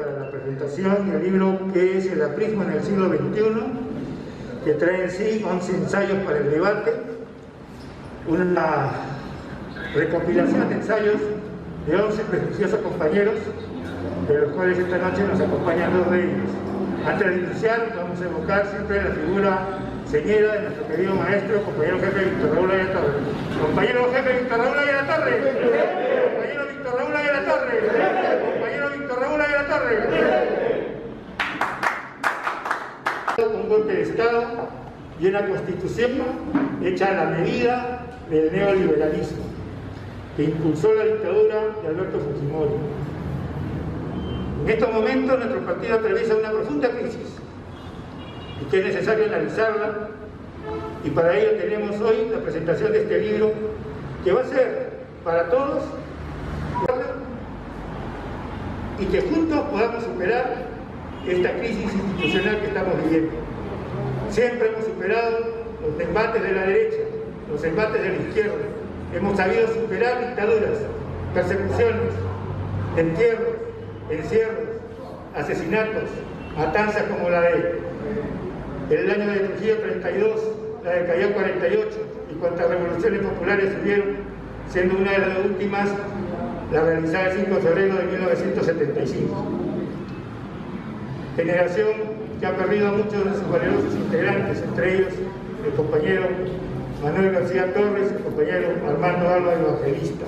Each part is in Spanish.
para la presentación del libro que es El aprismo en el siglo XXI, que trae en sí 11 ensayos para el debate, una recopilación de ensayos de 11 prestigiosos compañeros, de los cuales esta noche nos acompañan 2 de ellos. Antes de iniciar, vamos a evocar siempre la figura señera de nuestro querido maestro, compañero jefe Víctor Raúl Aya Torre. Compañero jefe Víctor Raúl Aya Torre. Compañero Víctor Raúl Aya Torre. Compañero Víctor Raúl Aya Torre. Un golpe de Estado y una constitución hecha a la medida del neoliberalismo, que impulsó la dictadura de Alberto Fujimori. En estos momentos nuestro partido atraviesa una profunda crisis y que es necesario analizarla, y para ello tenemos hoy la presentación de este libro que va a ser para todos y que juntos podamos superar esta crisis institucional que estamos viviendo. Siempre hemos superado los embates de la derecha, los embates de la izquierda, hemos sabido superar dictaduras, persecuciones, entierros, encierros, asesinatos, matanzas como la de el año de Trujillo 32, la de Callao 48 y cuantas revoluciones populares hubieron, siendo una de las últimas la realizada el 5 de febrero de 1975. Generación que ha perdido a muchos de sus valerosos integrantes, entre ellos el compañero Manuel García Torres, el compañero Armando Alba Evangelista.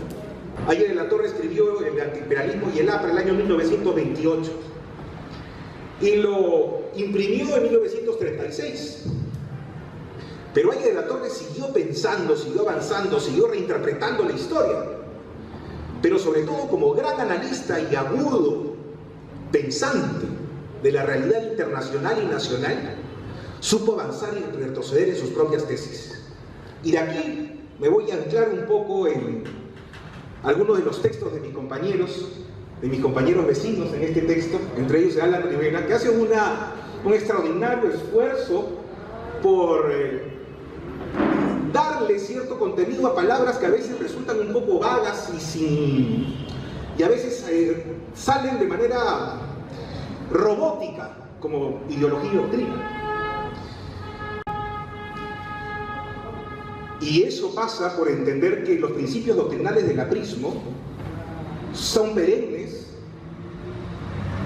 Ayer de la Torre escribió El antiimperialismo y el APRA en el año 1928 y lo imprimió en 1936. Pero Ayer de la Torre siguió pensando, siguió avanzando, siguió reinterpretando la historia, pero sobre todo como gran analista y agudo pensante de la realidad internacional y nacional, supo avanzar y retroceder en sus propias tesis. Y de aquí me voy a anclar un poco en algunos de los textos de mis compañeros vecinos en este texto, entre ellos Alan Rivera, que hace un extraordinario esfuerzo por darle cierto contenido a palabras que a veces resultan un poco vagas y a veces salen de manera robótica como ideología y doctrina. Y eso pasa por entender que los principios doctrinales del aprismo son perennes,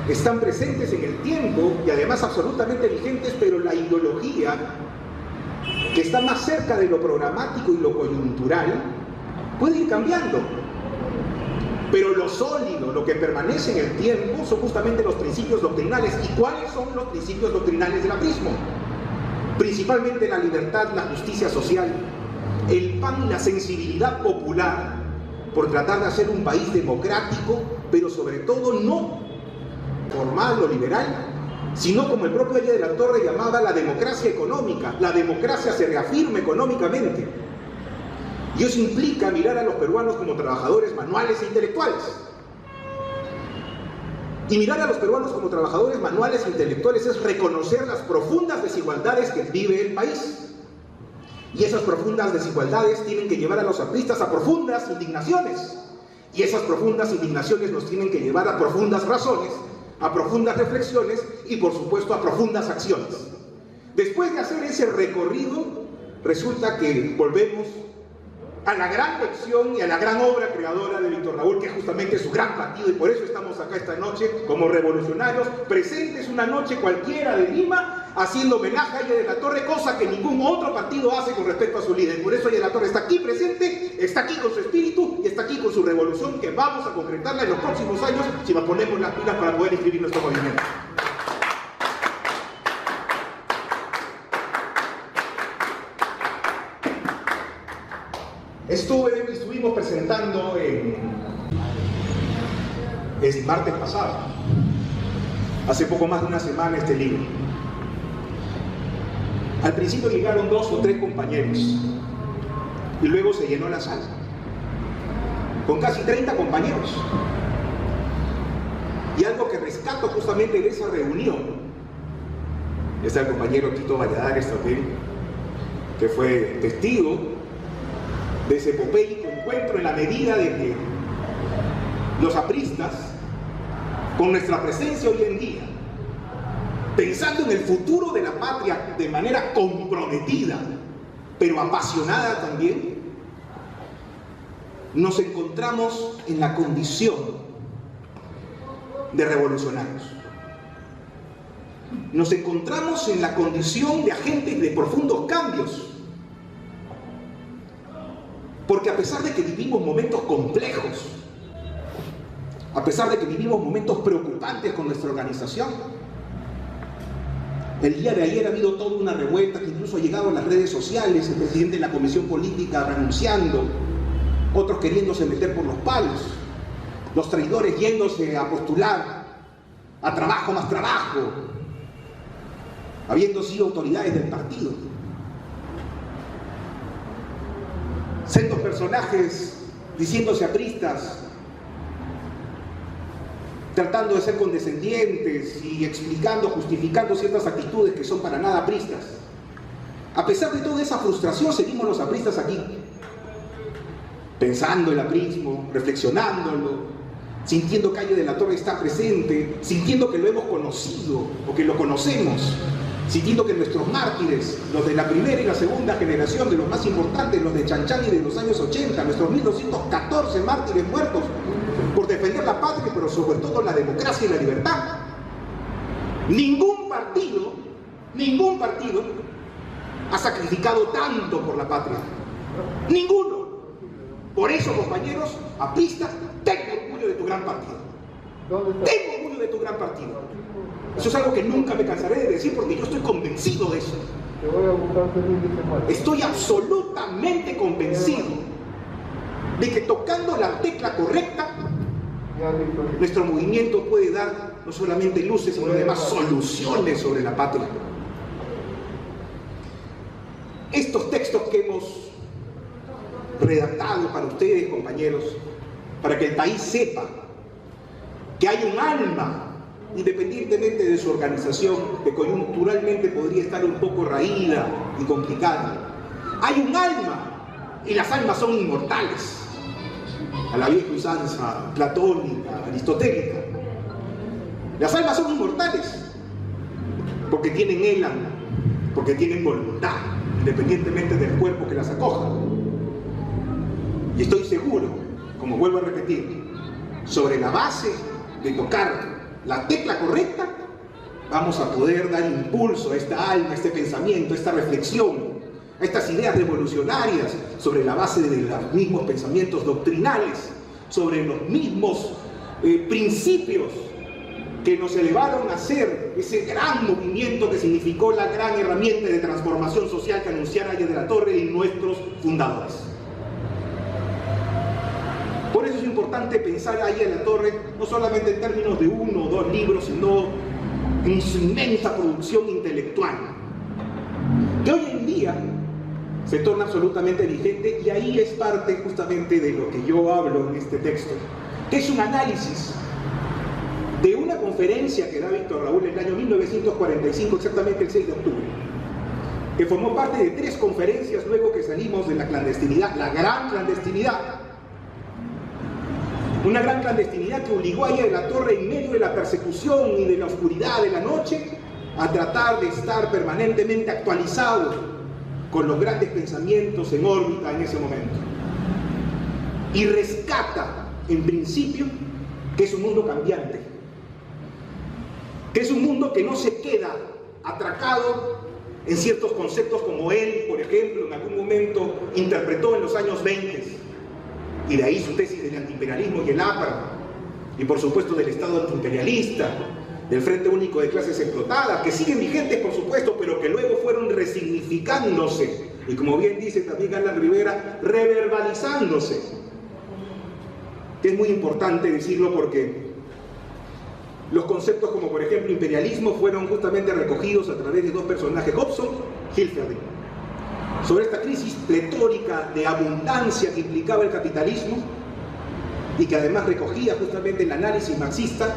están presentes en el tiempo y además absolutamente vigentes, pero la ideología, que está más cerca de lo programático y lo coyuntural, puede ir cambiando. Pero lo sólido, lo que permanece en el tiempo, son justamente los principios doctrinales. ¿Y cuáles son los principios doctrinales del aprismo? Principalmente la libertad, la justicia social, el pan y la sensibilidad popular por tratar de hacer un país democrático, pero sobre todo no formal o liberal, sino como el propio Ayer de la Torre llamaba la democracia económica. La democracia se reafirma económicamente. Y eso implica mirar a los peruanos como trabajadores manuales e intelectuales. Y mirar a los peruanos como trabajadores manuales e intelectuales es reconocer las profundas desigualdades que vive el país. Y esas profundas desigualdades tienen que llevar a los apristas a profundas indignaciones. Y esas profundas indignaciones nos tienen que llevar a profundas razones, a profundas reflexiones y por supuesto a profundas acciones. Después de hacer ese recorrido, resulta que volvemos a la gran lección y a la gran obra creadora de Víctor Raúl, que es justamente su gran partido, y por eso estamos acá esta noche como revolucionarios, presentes una noche cualquiera de Lima, haciendo homenaje a Ayer de la Torre, cosa que ningún otro partido hace con respecto a su líder. Por eso Ayer de la Torre está aquí presente, está aquí con su espíritu y está aquí con su revolución, que vamos a concretarla en los próximos años si nos ponemos las pilas para poder inscribir nuestro movimiento. Estuvimos presentando el martes pasado, hace poco más de una semana, este libro. Al principio llegaron 2 o 3 compañeros y luego se llenó la sala con casi 30 compañeros. Y algo que rescato justamente de esa reunión, está el compañero Tito Valladares también, que fue testigo de ese epopeico encuentro, en la medida de que los apristas con nuestra presencia hoy en día, pensando en el futuro de la patria de manera comprometida, pero apasionada también, nos encontramos en la condición de revolucionarios. Nos encontramos en la condición de agentes de profundos cambios. Porque a pesar de que vivimos momentos complejos, a pesar de que vivimos momentos preocupantes con nuestra organización, el día de ayer ha habido toda una revuelta que incluso ha llegado a las redes sociales, el presidente de la Comisión Política renunciando, otros queriéndose meter por los palos, los traidores yéndose a postular a trabajo más trabajo, habiendo sido autoridades del partido. Sendos personajes diciéndose apristas, tratando de ser condescendientes y explicando, justificando ciertas actitudes que son para nada apristas. A pesar de toda esa frustración, seguimos los apristas aquí, pensando el aprismo, reflexionándolo, sintiendo que Haya de la Torre está presente, sintiendo que lo hemos conocido o que lo conocemos, sintiendo que nuestros mártires, los de la primera y la segunda generación, de los más importantes, los de Chanchán y de los años 80, nuestros 1214 mártires muertos por defender la patria, pero sobre todo la democracia y la libertad. Ningún partido ha sacrificado tanto por la patria. Ninguno. Por eso, compañeros apristas, tengo orgullo de tu gran partido. Tengo orgullo de tu gran partido. Eso es algo que nunca me cansaré de decir porque yo estoy convencido de eso. Estoy absolutamente convencido de que tocando la tecla correcta, nuestro movimiento puede dar no solamente luces, sino además soluciones sobre la patria. Estos textos que hemos redactado para ustedes, compañeros, para que el país sepa que hay un alma, independientemente de su organización, que coyunturalmente podría estar un poco raída y complicada. Hay un alma, y las almas son inmortales, a la vieja usanza platónica, aristotélica. Las almas son inmortales, porque tienen élano, porque tienen voluntad, independientemente del cuerpo que las acoja. Y estoy seguro, como vuelvo a repetir, sobre la base de tocar la tecla correcta, vamos a poder dar impulso a esta alma, a este pensamiento, a esta reflexión, a estas ideas revolucionarias sobre la base de los mismos pensamientos doctrinales, sobre los mismos principios que nos elevaron a ser ese gran movimiento que significó la gran herramienta de transformación social que anunciara Haya de la Torre y nuestros fundadores. Por eso es importante pensar a Haya de la Torre no solamente en términos de 1 o 2 libros, sino en su inmensa producción intelectual, que hoy en día se torna absolutamente vigente, y ahí es parte justamente de lo que yo hablo en este texto, que es un análisis de una conferencia que da Víctor Raúl en el año 1945, exactamente el 6 de octubre, que formó parte de 3 conferencias luego que salimos de la clandestinidad, la gran clandestinidad. Una gran clandestinidad que obligó a Haya de la Torre, en medio de la persecución y de la oscuridad de la noche, a tratar de estar permanentemente actualizado con los grandes pensamientos en órbita en ese momento. Y rescata, en principio, que es un mundo cambiante, que es un mundo que no se queda atracado en ciertos conceptos como él, por ejemplo, en algún momento interpretó en los años 20, y de ahí su tesis del antiimperialismo y el APRA, y por supuesto del Estado antiimperialista, del Frente Único de Clases Explotadas, que siguen vigentes por supuesto, pero que luego fueron resignificándose, y como bien dice también Alan Rivera, reverbalizándose, que es muy importante decirlo porque los conceptos como por ejemplo imperialismo fueron justamente recogidos a través de 2 personajes, Hobson y Hilferding, sobre esta crisis pletórica de abundancia que implicaba el capitalismo y que además recogía justamente el análisis marxista,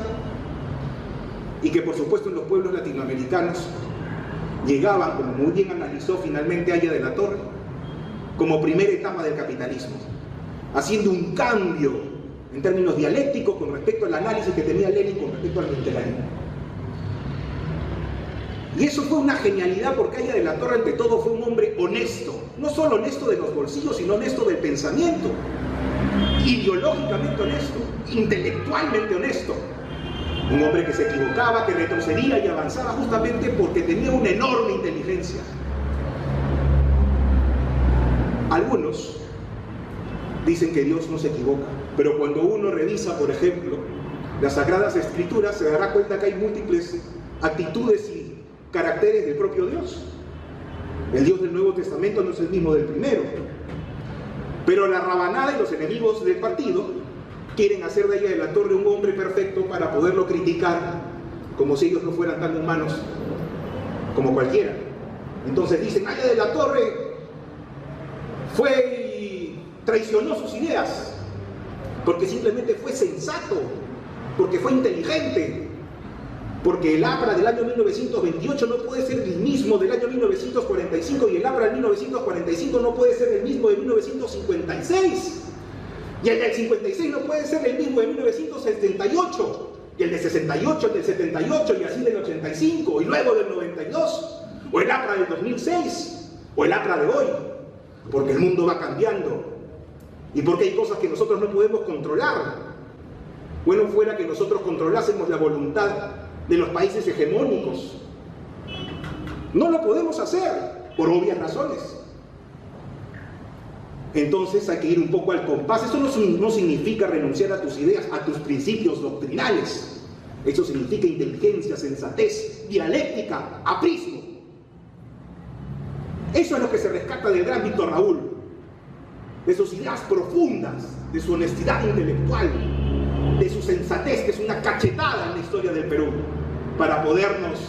y que por supuesto en los pueblos latinoamericanos llegaban, como muy bien analizó finalmente Haya de la Torre, como primera etapa del capitalismo, haciendo un cambio en términos dialécticos con respecto al análisis que tenía Lenin con respecto al libertarianismo. Y eso fue una genialidad porque Aya de la Torre ante todo fue un hombre honesto, no solo honesto de los bolsillos, sino honesto del pensamiento, ideológicamente honesto, intelectualmente honesto. Un hombre que se equivocaba, que retrocedía y avanzaba justamente porque tenía una enorme inteligencia. Algunos dicen que Dios no se equivoca, pero cuando uno revisa, por ejemplo, las Sagradas Escrituras, se dará cuenta que hay múltiples actitudes y caracteres del propio Dios. El Dios del Nuevo Testamento no es el mismo del primero, pero la rabanada y los enemigos del partido quieren hacer de Aya de la Torre un hombre perfecto para poderlo criticar como si ellos no fueran tan humanos como cualquiera. Entonces dicen, Aya de la Torre fue y traicionó sus ideas porque simplemente fue sensato, porque fue inteligente, porque el APRA del año 1928 no puede ser el mismo del año 1945 y el APRA del 1945 no puede ser el mismo de 1956. Y el del 56 no puede ser el mismo de 1978, y el de 68, el del 78, y así del 85, y luego del 92, o el APRA del 2006, o el APRA de hoy, porque el mundo va cambiando, y porque hay cosas que nosotros no podemos controlar. Bueno fuera que nosotros controlásemos la voluntad de los países hegemónicos. No lo podemos hacer, por obvias razones. Entonces hay que ir un poco al compás. Eso no significa renunciar a tus ideas, a tus principios doctrinales. Eso significa inteligencia, sensatez, dialéctica, aprismo. Eso es lo que se rescata del gran Víctor Raúl, de sus ideas profundas, de su honestidad intelectual, de su sensatez, que es una cachetada en la historia del Perú, para podernos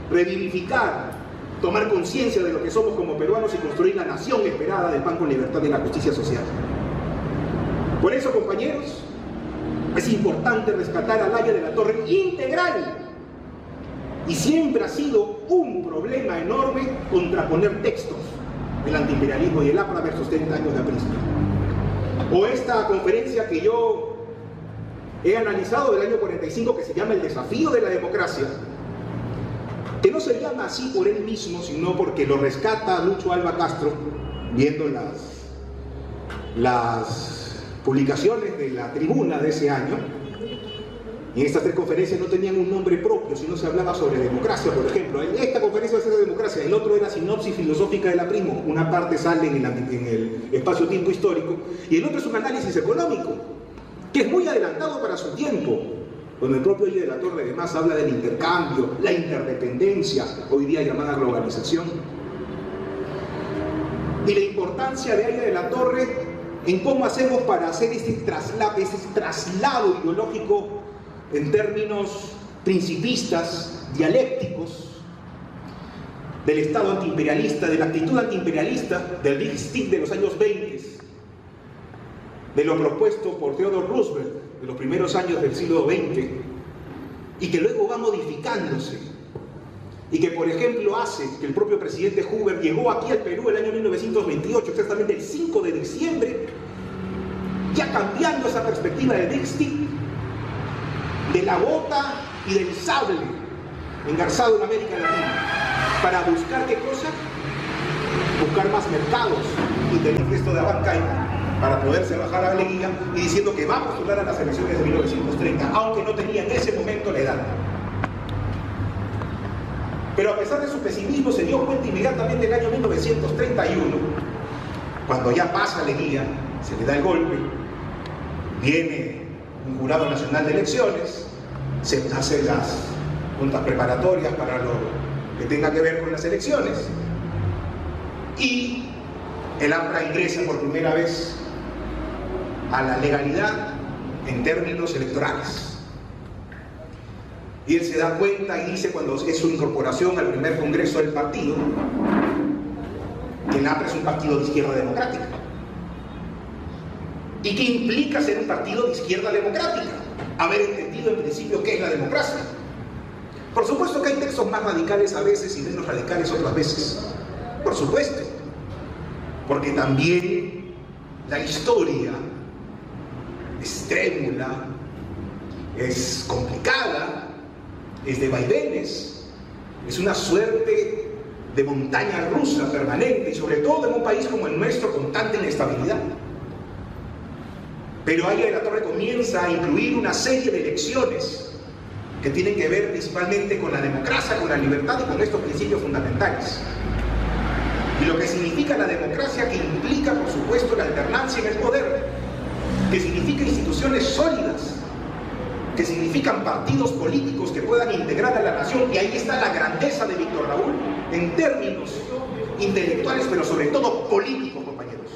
revivificar, tomar conciencia de lo que somos como peruanos y construir la nación esperada del pan con libertad y la justicia social. Por eso, compañeros, es importante rescatar al Aya de la Torre integral. Y siempre ha sido un problema enorme contraponer textos del antiimperialismo y el APRA versus 30 años de aprismo. O esta conferencia que yo he analizado del año 45, que se llama El desafío de la democracia, que no se llama así por él mismo, sino porque lo rescata Lucho Alba Castro, viendo las publicaciones de la Tribuna de ese año. Y estas tres conferencias no tenían un nombre propio, sino se hablaba sobre democracia, por ejemplo. Esta conferencia va a ser de democracia, el otro era sinopsis filosófica del aprismo. Una parte sale en el espacio-tiempo histórico, y el otro es un análisis económico, que es muy adelantado para su tiempo, donde el propio Aya de la Torre además habla del intercambio, la interdependencia, hoy día llamada globalización. Y la importancia de Aya de la Torre en cómo hacemos para hacer ese traslado ideológico en términos principistas, dialécticos, del Estado antiimperialista, de la actitud antiimperialista, del Big Stick de los años 20, de lo propuesto por Theodore Roosevelt de los primeros años del siglo XX, y que luego va modificándose, y que por ejemplo hace que el propio presidente Hoover llegó aquí al Perú el año 1928, exactamente el 5 de diciembre, ya cambiando esa perspectiva del Big Stick, de la bota y del sable engarzado en América Latina, para buscar ¿qué cosa? Buscar más mercados y tener resto de abancay para poderse bajar a la guía, y diciendo que va a postular a las elecciones de 1930, aunque no tenía en ese momento la edad. Pero a pesar de su pesimismo, se dio cuenta inmediatamente en el año 1931, cuando ya pasa la guía, se le da el golpe, viene un jurado nacional de elecciones, se hacen las juntas preparatorias para lo que tenga que ver con las elecciones, y el APRA ingresa por primera vez a la legalidad en términos electorales. Y él se da cuenta y dice, cuando es su incorporación al primer congreso del partido, que el APRA es un partido de izquierda democrática. ¿Y qué implica ser un partido de izquierda democrática? Haber entendido en principio qué es la democracia. Por supuesto que hay textos más radicales a veces y menos radicales otras veces. Por supuesto. Porque también la historia es trémula, es complicada, es de vaivenes, es una suerte de montaña rusa permanente, y sobre todo en un país como el nuestro con tanta inestabilidad. Pero Aya de la Torre comienza a incluir una serie de elecciones que tienen que ver principalmente con la democracia, con la libertad y con estos principios fundamentales. Y lo que significa la democracia, que implica, por supuesto, la alternancia en el poder, que significa instituciones sólidas, que significan partidos políticos que puedan integrar a la nación. Y ahí está la grandeza de Víctor Raúl en términos intelectuales, pero sobre todo políticos, compañeros.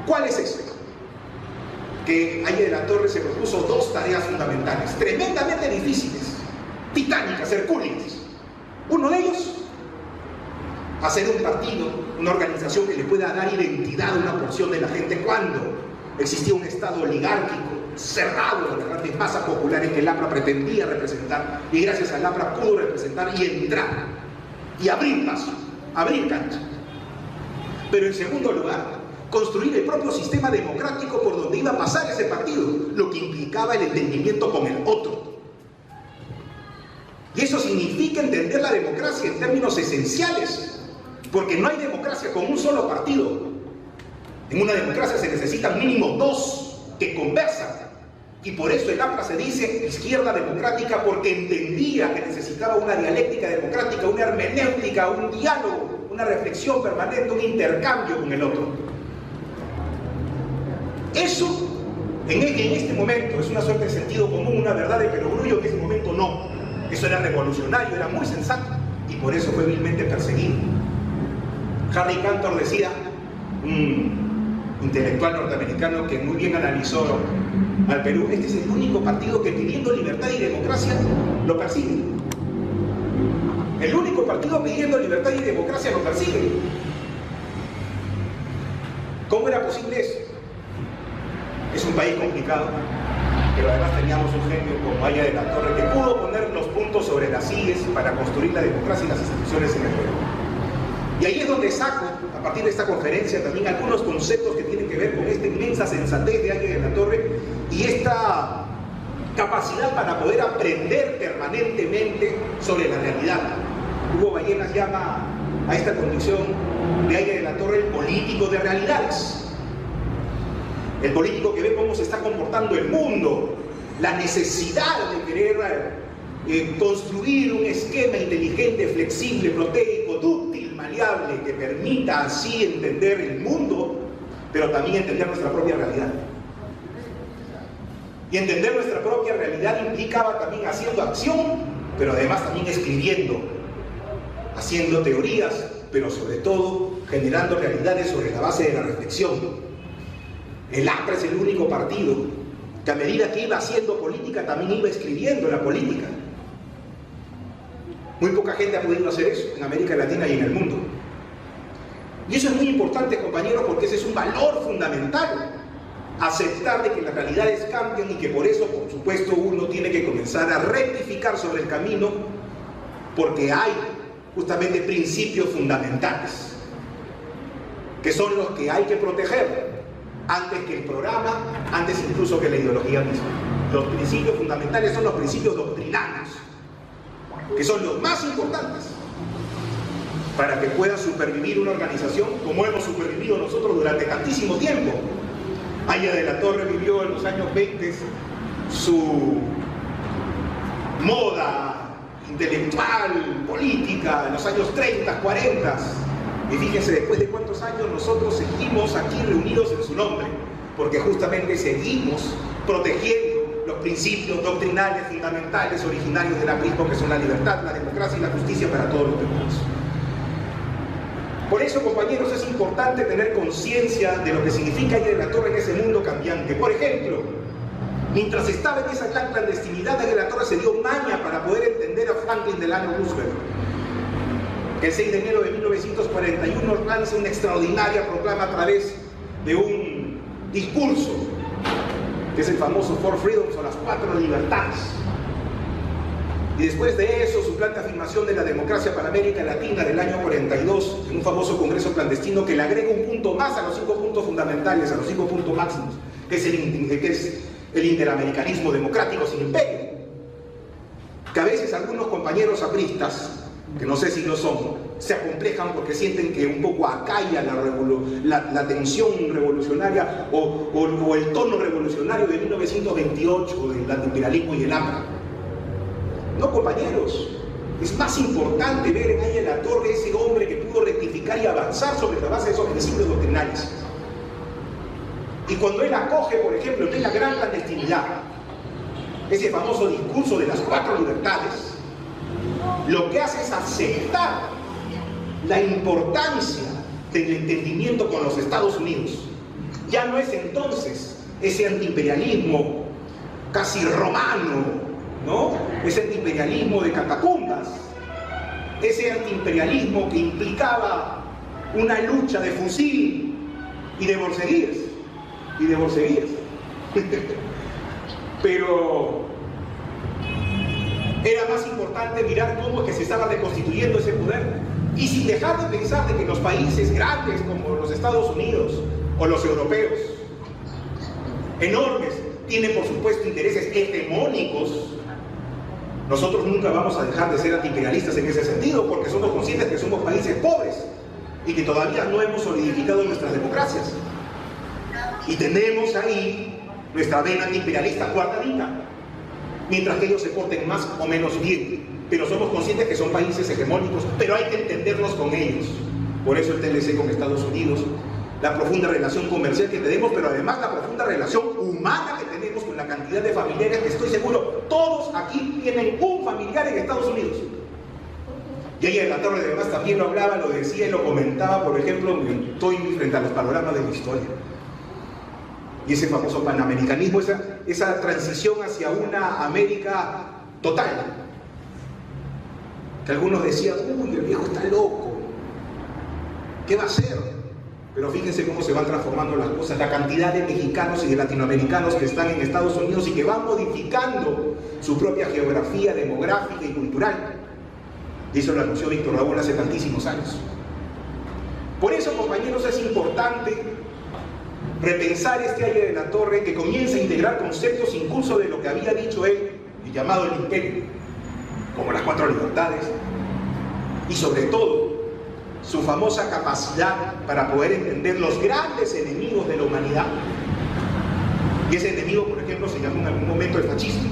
¿Cuál es eso? Que Aya de la Torre se propuso dos tareas fundamentales, tremendamente difíciles, titánicas, hercúleas. Uno de ellos, hacer un partido, una organización que le pueda dar identidad a una porción de la gente cuando existía un Estado oligárquico, cerrado de las grandes masas populares que el APRA pretendía representar, y gracias al APRA pudo representar y entrar, y abrir paso, abrir cancha. Pero en segundo lugar, construir el propio sistema democrático por donde iba a pasar ese partido, lo que implicaba el entendimiento con el otro. Y eso significa entender la democracia en términos esenciales, porque no hay democracia con un solo partido. En una democracia se necesitan mínimo dos que conversan, y por eso el APRA se dice izquierda democrática, porque entendía que necesitaba una dialéctica democrática, una hermenéutica, un diálogo, una reflexión permanente, un intercambio con el otro. Eso, en este momento, es una suerte de sentido común, una verdad de perogrullo. En ese momento no. Eso era revolucionario, era muy sensato, y por eso fue vilmente perseguido. Harry Cantor decía, un intelectual norteamericano que muy bien analizó al Perú, este es el único partido que pidiendo libertad y democracia lo persigue. El único partido pidiendo libertad y democracia lo persigue. ¿Cómo era posible eso? Es un país complicado, pero además teníamos un genio como Aya de la Torre que pudo poner los puntos sobre las sillas para construir la democracia y las instituciones en el Perú. Y ahí es donde saco, a partir de esta conferencia, también algunos conceptos que tienen que ver con esta inmensa sensatez de Aya de la Torre y esta capacidad para poder aprender permanentemente sobre la realidad. Hugo Ballenas llama a esta condición de Aya de la Torre el político de realidades. El político que ve cómo se está comportando el mundo, la necesidad de querer construir un esquema inteligente, flexible, proteico, dúctil, maleable, que permita así entender el mundo, pero también entender nuestra propia realidad. Y entender nuestra propia realidad implicaba también haciendo acción, pero además también escribiendo, haciendo teorías, pero sobre todo generando realidades sobre la base de la reflexión. El APRA es el único partido que a medida que iba haciendo política también iba escribiendo la política. Muy poca gente ha podido hacer eso en América Latina y en el mundo. Y eso es muy importante, compañeros, porque ese es un valor fundamental. Aceptar de que las realidades cambian y que por eso, por supuesto, uno tiene que comenzar a rectificar sobre el camino, porque hay justamente principios fundamentales que son los que hay que proteger antes que el programa, antes incluso que la ideología misma. Los principios fundamentales son los principios doctrinarios, que son los más importantes para que pueda supervivir una organización como hemos supervivido nosotros durante tantísimo tiempo. Aya de la Torre vivió en los años 20 su moda intelectual, política, en los años 30, 40. Y fíjense, después de cuántos años nosotros seguimos aquí reunidos en su nombre, porque justamente seguimos protegiendo los principios doctrinales, fundamentales, originarios del aprismo, que son la libertad, la democracia y la justicia para todos los peruanos. Por eso, compañeros, es importante tener conciencia de lo que significa Aya de la Torre en ese mundo cambiante. Por ejemplo, mientras estaba en esa gran clandestinidad, Aya de la Torre se dio maña para poder entender a Franklin Delano Roosevelt, que el 6 de enero de 1941 lanza una extraordinaria proclama a través de un discurso, que es el famoso Four Freedoms, o las 4 libertades. Y después de eso, su plan de afirmación de la democracia para América Latina del año 42, en un famoso congreso clandestino que le agrega un punto más a los 5 puntos fundamentales, a los 5 puntos máximos, que es el interamericanismo democrático sin imperio. Que a veces algunos compañeros apristas, que no sé si lo son, se acomplejan porque sienten que un poco acalla la tensión revolucionaria o el tono revolucionario de 1928 del antiimperialismo y el hambre. No, compañeros, es más importante ver en Aya de la Torre ese hombre que pudo rectificar y avanzar sobre la base de esos principios doctrinales. Y cuando él acoge, por ejemplo, en la gran clandestinidad, ese famoso discurso de las 4 libertades, lo que hace es aceptar la importancia del entendimiento con los Estados Unidos. Ya no es entonces ese antiimperialismo casi romano, ¿no? Ese antiimperialismo de catacumbas, ese antiimperialismo que implicaba una lucha de fusil y de borceguíes, pero era más importante mirar cómo es que se estaba reconstituyendo ese poder, y sin dejar de pensar de que los países grandes como los Estados Unidos o los europeos, enormes, tienen por supuesto intereses hegemónicos. Nosotros nunca vamos a dejar de ser antiimperialistas en ese sentido, porque somos conscientes que somos países pobres y que todavía no hemos solidificado nuestras democracias, y tenemos ahí nuestra vena antiimperialista guardadita, mientras que ellos se porten más o menos bien. Pero somos conscientes que son países hegemónicos, pero hay que entenderlos con ellos. Por eso el TLC con Estados Unidos, la profunda relación comercial que tenemos, pero además la profunda relación humana que tenemos con la cantidad de familiares que estoy seguro todos aquí tienen un familiar en Estados Unidos. Y Aya de la Torre además también lo hablaba, lo decía y lo comentaba, por ejemplo, estoy frente a los panoramas de la historia. Y ese famoso panamericanismo, esa transición hacia una América total. Que algunos decían, uy, el viejo está loco, ¿qué va a hacer? Pero fíjense cómo se van transformando las cosas, la cantidad de mexicanos y de latinoamericanos que están en Estados Unidos y que van modificando su propia geografía demográfica y cultural. Y eso lo anunció Víctor Raúl hace tantísimos años. Por eso, compañeros, es importante repensar este Aya de la Torre, que comienza a integrar conceptos incluso de lo que había dicho él, y llamado el imperio, como las 4 libertades, y sobre todo su famosa capacidad para poder entender los grandes enemigos de la humanidad. Y ese enemigo, por ejemplo, se llamó en algún momento el fascismo,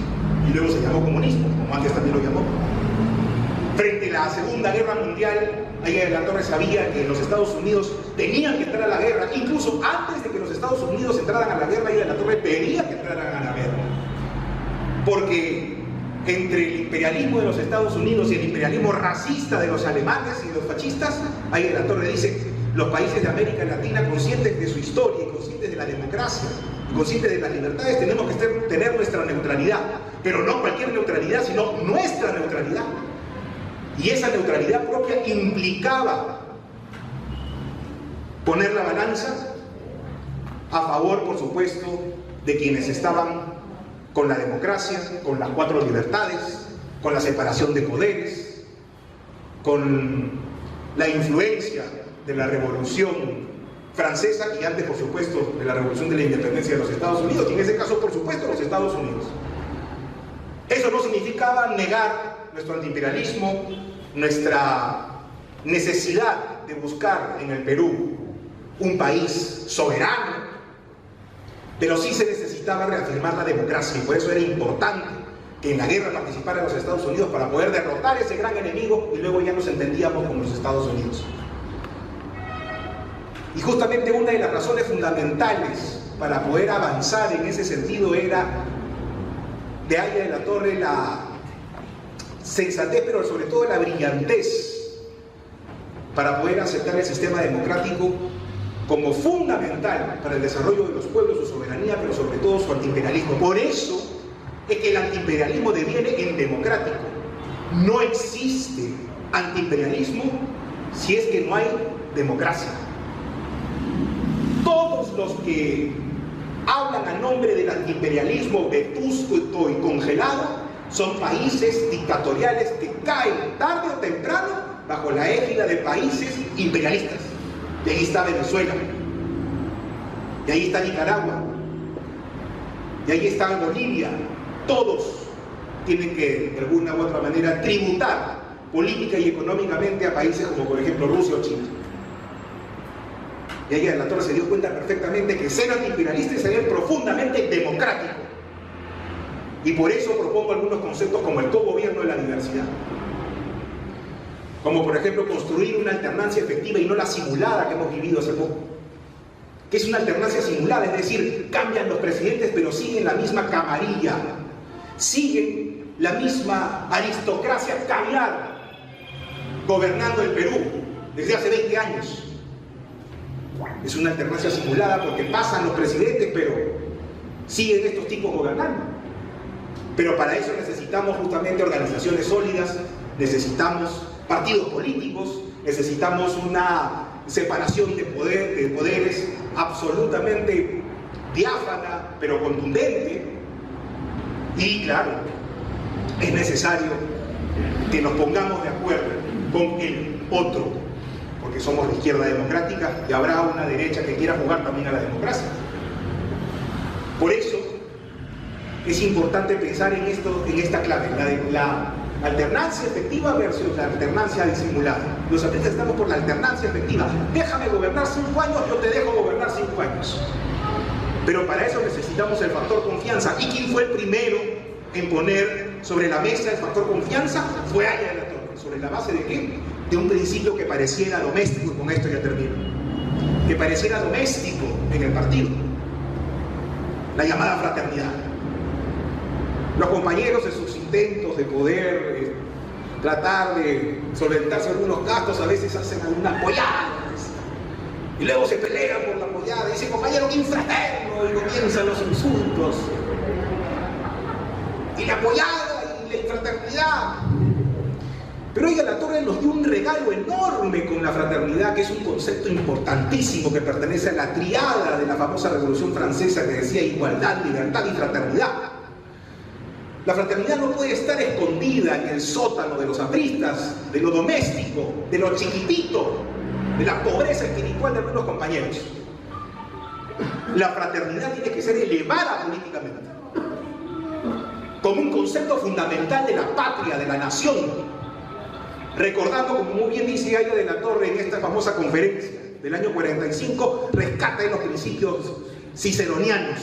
y luego se llamó comunismo, como antes también lo llamó. Frente a la Segunda Guerra Mundial, Aya de la Torre sabía que los Estados Unidos tenían que entrar a la guerra. Incluso antes de que los Estados Unidos entraran a la guerra, Aya de la Torre pedía que entraran a la guerra. Porque entre el imperialismo de los Estados Unidos y el imperialismo racista de los alemanes y los fascistas, Aya de la Torre dice, los países de América Latina, conscientes de su historia y conscientes de la democracia y conscientes de las libertades, tenemos que tener nuestra neutralidad, pero no cualquier neutralidad, sino nuestra neutralidad. Y esa neutralidad propia implicaba poner la balanza a favor, por supuesto, de quienes estaban con la democracia, con las 4 libertades, con la separación de poderes, con la influencia de la Revolución Francesa y antes, por supuesto, de la Revolución de la Independencia de los Estados Unidos, y en ese caso, por supuesto, los Estados Unidos. Eso no significaba negar nuestro antiimperialismo, nuestra necesidad de buscar en el Perú un país soberano, pero sí se necesitaba reafirmar la democracia, y por eso era importante que en la guerra participaran los Estados Unidos para poder derrotar ese gran enemigo, y luego ya nos entendíamos con los Estados Unidos. Y justamente una de las razones fundamentales para poder avanzar en ese sentido era de Aya de la Torre la sensatez, pero sobre todo la brillantez para poder aceptar el sistema democrático como fundamental para el desarrollo de los pueblos, su soberanía, pero sobre todo su antiimperialismo. Por eso es que el antiimperialismo deviene en democrático. No existe antiimperialismo si es que no hay democracia. Todos los que hablan a nombre del antiimperialismo vetusto y congelado son países dictatoriales que caen tarde o temprano bajo la égida de países imperialistas. Y ahí está Venezuela, y ahí está Nicaragua, Y ahí está Bolivia. Todos tienen que, de alguna u otra manera, tributar política y económicamente a países como, por ejemplo, Rusia o China. Y ahí de la Torre se dio cuenta perfectamente que ser antiimperialista es ser profundamente democrático. Y por eso propongo algunos conceptos como el cogobierno de la diversidad. Como, por ejemplo, construir una alternancia efectiva y no la simulada que hemos vivido hace poco. Que es una alternancia simulada, es decir, cambian los presidentes pero siguen la misma camarilla, siguen la misma aristocracia caviar gobernando el Perú desde hace 20 años. Es una alternancia simulada porque pasan los presidentes pero siguen estos tipos gobernando. Pero para eso necesitamos justamente organizaciones sólidas, necesitamos partidos políticos, necesitamos una separación de poderes absolutamente diáfana, pero contundente. Y claro, es necesario que nos pongamos de acuerdo con el otro, porque somos la izquierda democrática y habrá una derecha que quiera jugar también a la democracia. Por eso es importante pensar en esta clave, la alternancia efectiva versus la alternancia disimulada. Los atletas estamos por la alternancia efectiva. Déjame gobernar 5 años, yo te dejo gobernar 5 años. Pero para eso necesitamos el factor confianza. ¿Y quién fue el primero en poner sobre la mesa el factor confianza? Fue Haya de la Torre. ¿Sobre la base de qué? De un principio que pareciera doméstico, y con esto ya termino, que pareciera doméstico en el partido, la llamada fraternidad. Los compañeros en sus intentos de poder tratar de solventarse algunos gastos, a veces hacen algunas polladas y luego se pelean por la pollada y dicen, compañero, qué infraterno, y comienzan los insultos y la pollada y la infraternidad. Pero oiga, la Torre nos dio un regalo enorme con la fraternidad, que es un concepto importantísimo que pertenece a la triada de la famosa Revolución Francesa que decía igualdad, libertad y fraternidad. La fraternidad no puede estar escondida en el sótano de los apristas, de lo doméstico, de lo chiquitito, de la pobreza espiritual de algunos compañeros. La fraternidad tiene que ser elevada políticamente, como un concepto fundamental de la patria, de la nación, recordando, como muy bien dice Haya de la Torre en esta famosa conferencia del año 45, rescata de los principios ciceronianos,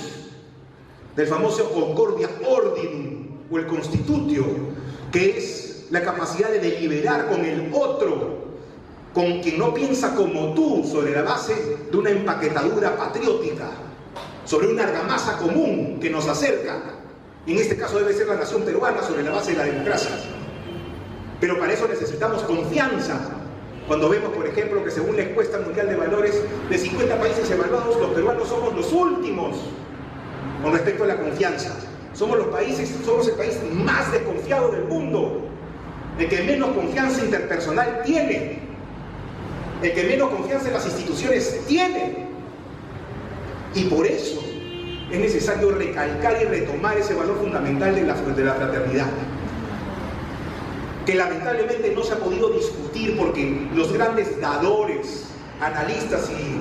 del famoso Concordia Ordinum, o el Constitutio, que es la capacidad de deliberar con el otro, con quien no piensa como tú, sobre la base de una empaquetadura patriótica, sobre una argamasa común que nos acerca, y en este caso debe ser la nación peruana, sobre la base de la democracia. Pero para eso necesitamos confianza. Cuando vemos, por ejemplo, que según la encuesta mundial de valores, de 50 países evaluados, los peruanos somos los últimos con respecto a la confianza. Somos el país más desconfiado del mundo, el que menos confianza interpersonal tiene, el que menos confianza en las instituciones tiene. Y por eso es necesario recalcar y retomar ese valor fundamental de la fraternidad, que lamentablemente no se ha podido discutir porque los grandes dadores, analistas y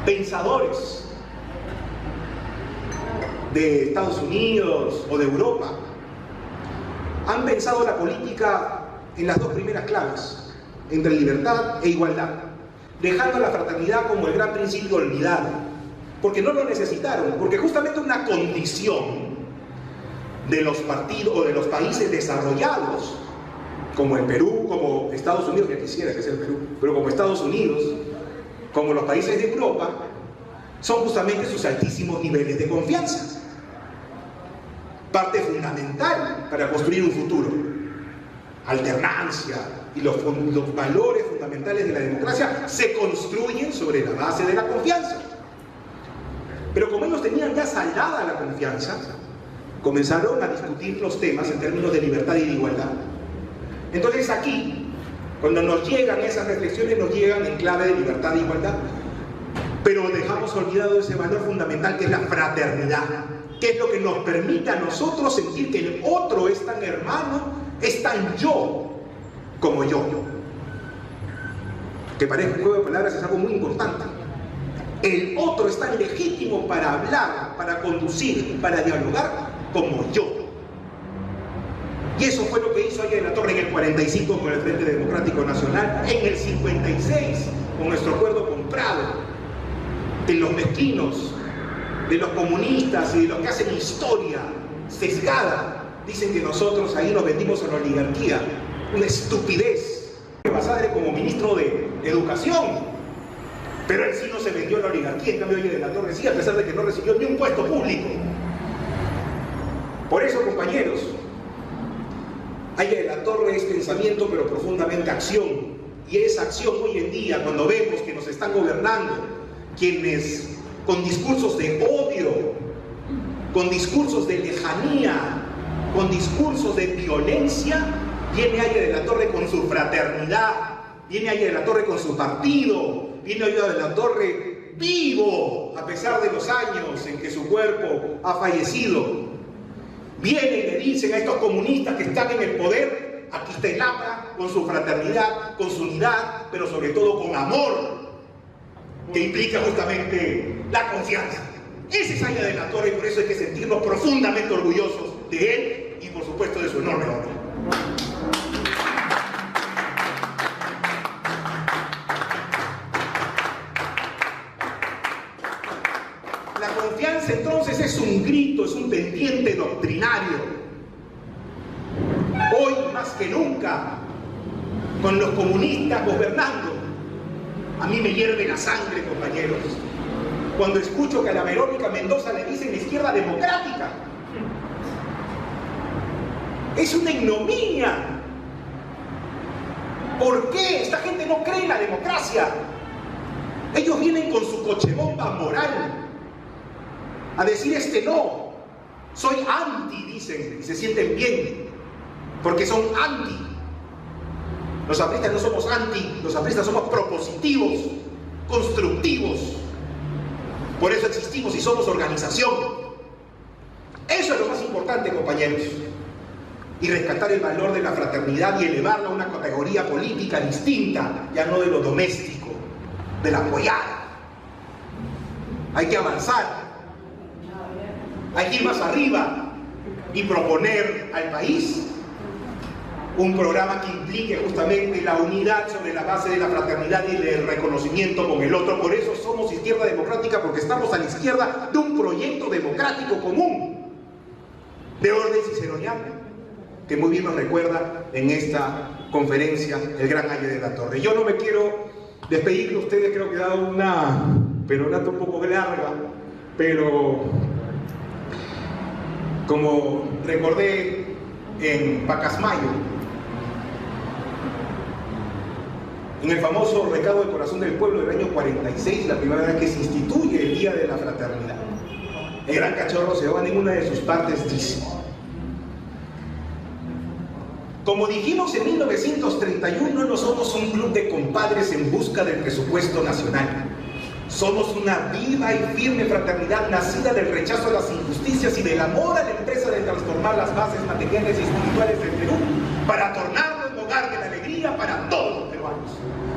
pensadores de Estados Unidos o de Europa han pensado la política en las dos primeras claves, entre libertad e igualdad, dejando a la fraternidad como el gran principio olvidado, porque no lo necesitaron, porque justamente una condición de los partidos o de los países desarrollados, como el Perú, como Estados Unidos, que quisiera que sea el Perú, pero como Estados Unidos, como los países de Europa, son justamente sus altísimos niveles de confianza. Parte fundamental para construir un futuro. Alternancia y los valores fundamentales de la democracia se construyen sobre la base de la confianza. Pero como ellos tenían ya saldada la confianza, comenzaron a discutir los temas en términos de libertad y de igualdad. Entonces aquí, cuando nos llegan esas reflexiones, nos llegan en clave de libertad e igualdad, pero dejamos olvidado ese valor fundamental que es la fraternidad, que es lo que nos permite a nosotros sentir que el otro es tan hermano, es tan yo como yo. Que parece un juego de palabras, es algo muy importante. El otro es tan legítimo para hablar, para conducir, para dialogar como yo. Y eso fue lo que hizo Haya de la Torre en el 45 con el Frente Democrático Nacional, en el 56 con nuestro acuerdo con Prado. De los mezquinos, de los comunistas y de los que hacen historia sesgada, dicen que nosotros ahí nos vendimos a la oligarquía. Una estupidez. Basadre como ministro de Educación, pero él sí no se vendió a la oligarquía. En cambio Haya de la Torre sí, a pesar de que no recibió ni un puesto público. Por eso, compañeros, Haya de la Torre es pensamiento pero profundamente acción, y esa acción hoy en día, cuando vemos que nos están gobernando quienes con discursos de odio, con discursos de lejanía, con discursos de violencia, viene Haya de la Torre con su fraternidad, viene Haya de la Torre con su partido, viene Haya de la Torre vivo a pesar de los años en que su cuerpo ha fallecido. Vienen y le dicen a estos comunistas que están en el poder: aquí está el APRA con su fraternidad, con su unidad, pero sobre todo con amor, que implica justamente la confianza. Ese es Haya de la Torre, y por eso hay que sentirnos profundamente orgullosos de él y por supuesto de su enorme obra. La confianza entonces es un grito, es un pendiente doctrinario. Hoy más que nunca, con los comunistas gobernando, a mí me hierve la sangre, compañeros, cuando escucho que a la Verónica Mendoza le dicen la izquierda democrática. Es una ignominia. ¿Por qué? Esta gente no cree en la democracia. Ellos vienen con su cochebomba moral a decir no, soy anti, dicen, y se sienten bien, porque son anti. Los apristas no somos anti, los apristas somos propositivos, constructivos. Por eso existimos y somos organización. Eso es lo más importante, compañeros. Y rescatar el valor de la fraternidad y elevarla a una categoría política distinta, ya no de lo doméstico, de la apoyada. Hay que avanzar. Hay que ir más arriba y proponer al país un programa que implique justamente la unidad sobre la base de la fraternidad y del reconocimiento con el otro. Por eso somos izquierda democrática, porque estamos a la izquierda de un proyecto democrático común de orden ciceroniano, que muy bien nos recuerda en esta conferencia el gran Haya de la Torre. Yo no me quiero despedir de ustedes, creo que he dado una peronata un poco larga, pero como recordé en Pacasmayo, en el famoso recado del corazón del pueblo del año 46, la primera vez que se instituye el Día de la Fraternidad, el gran Cachorro Seoane en una de sus partes dice: como dijimos en 1931, no somos un club de compadres en busca del presupuesto nacional. Somos una viva y firme fraternidad nacida del rechazo a las injusticias y del amor a la empresa de transformar las bases materiales y espirituales del Perú para tornarlo en hogar de la alegría para todos los peruanos.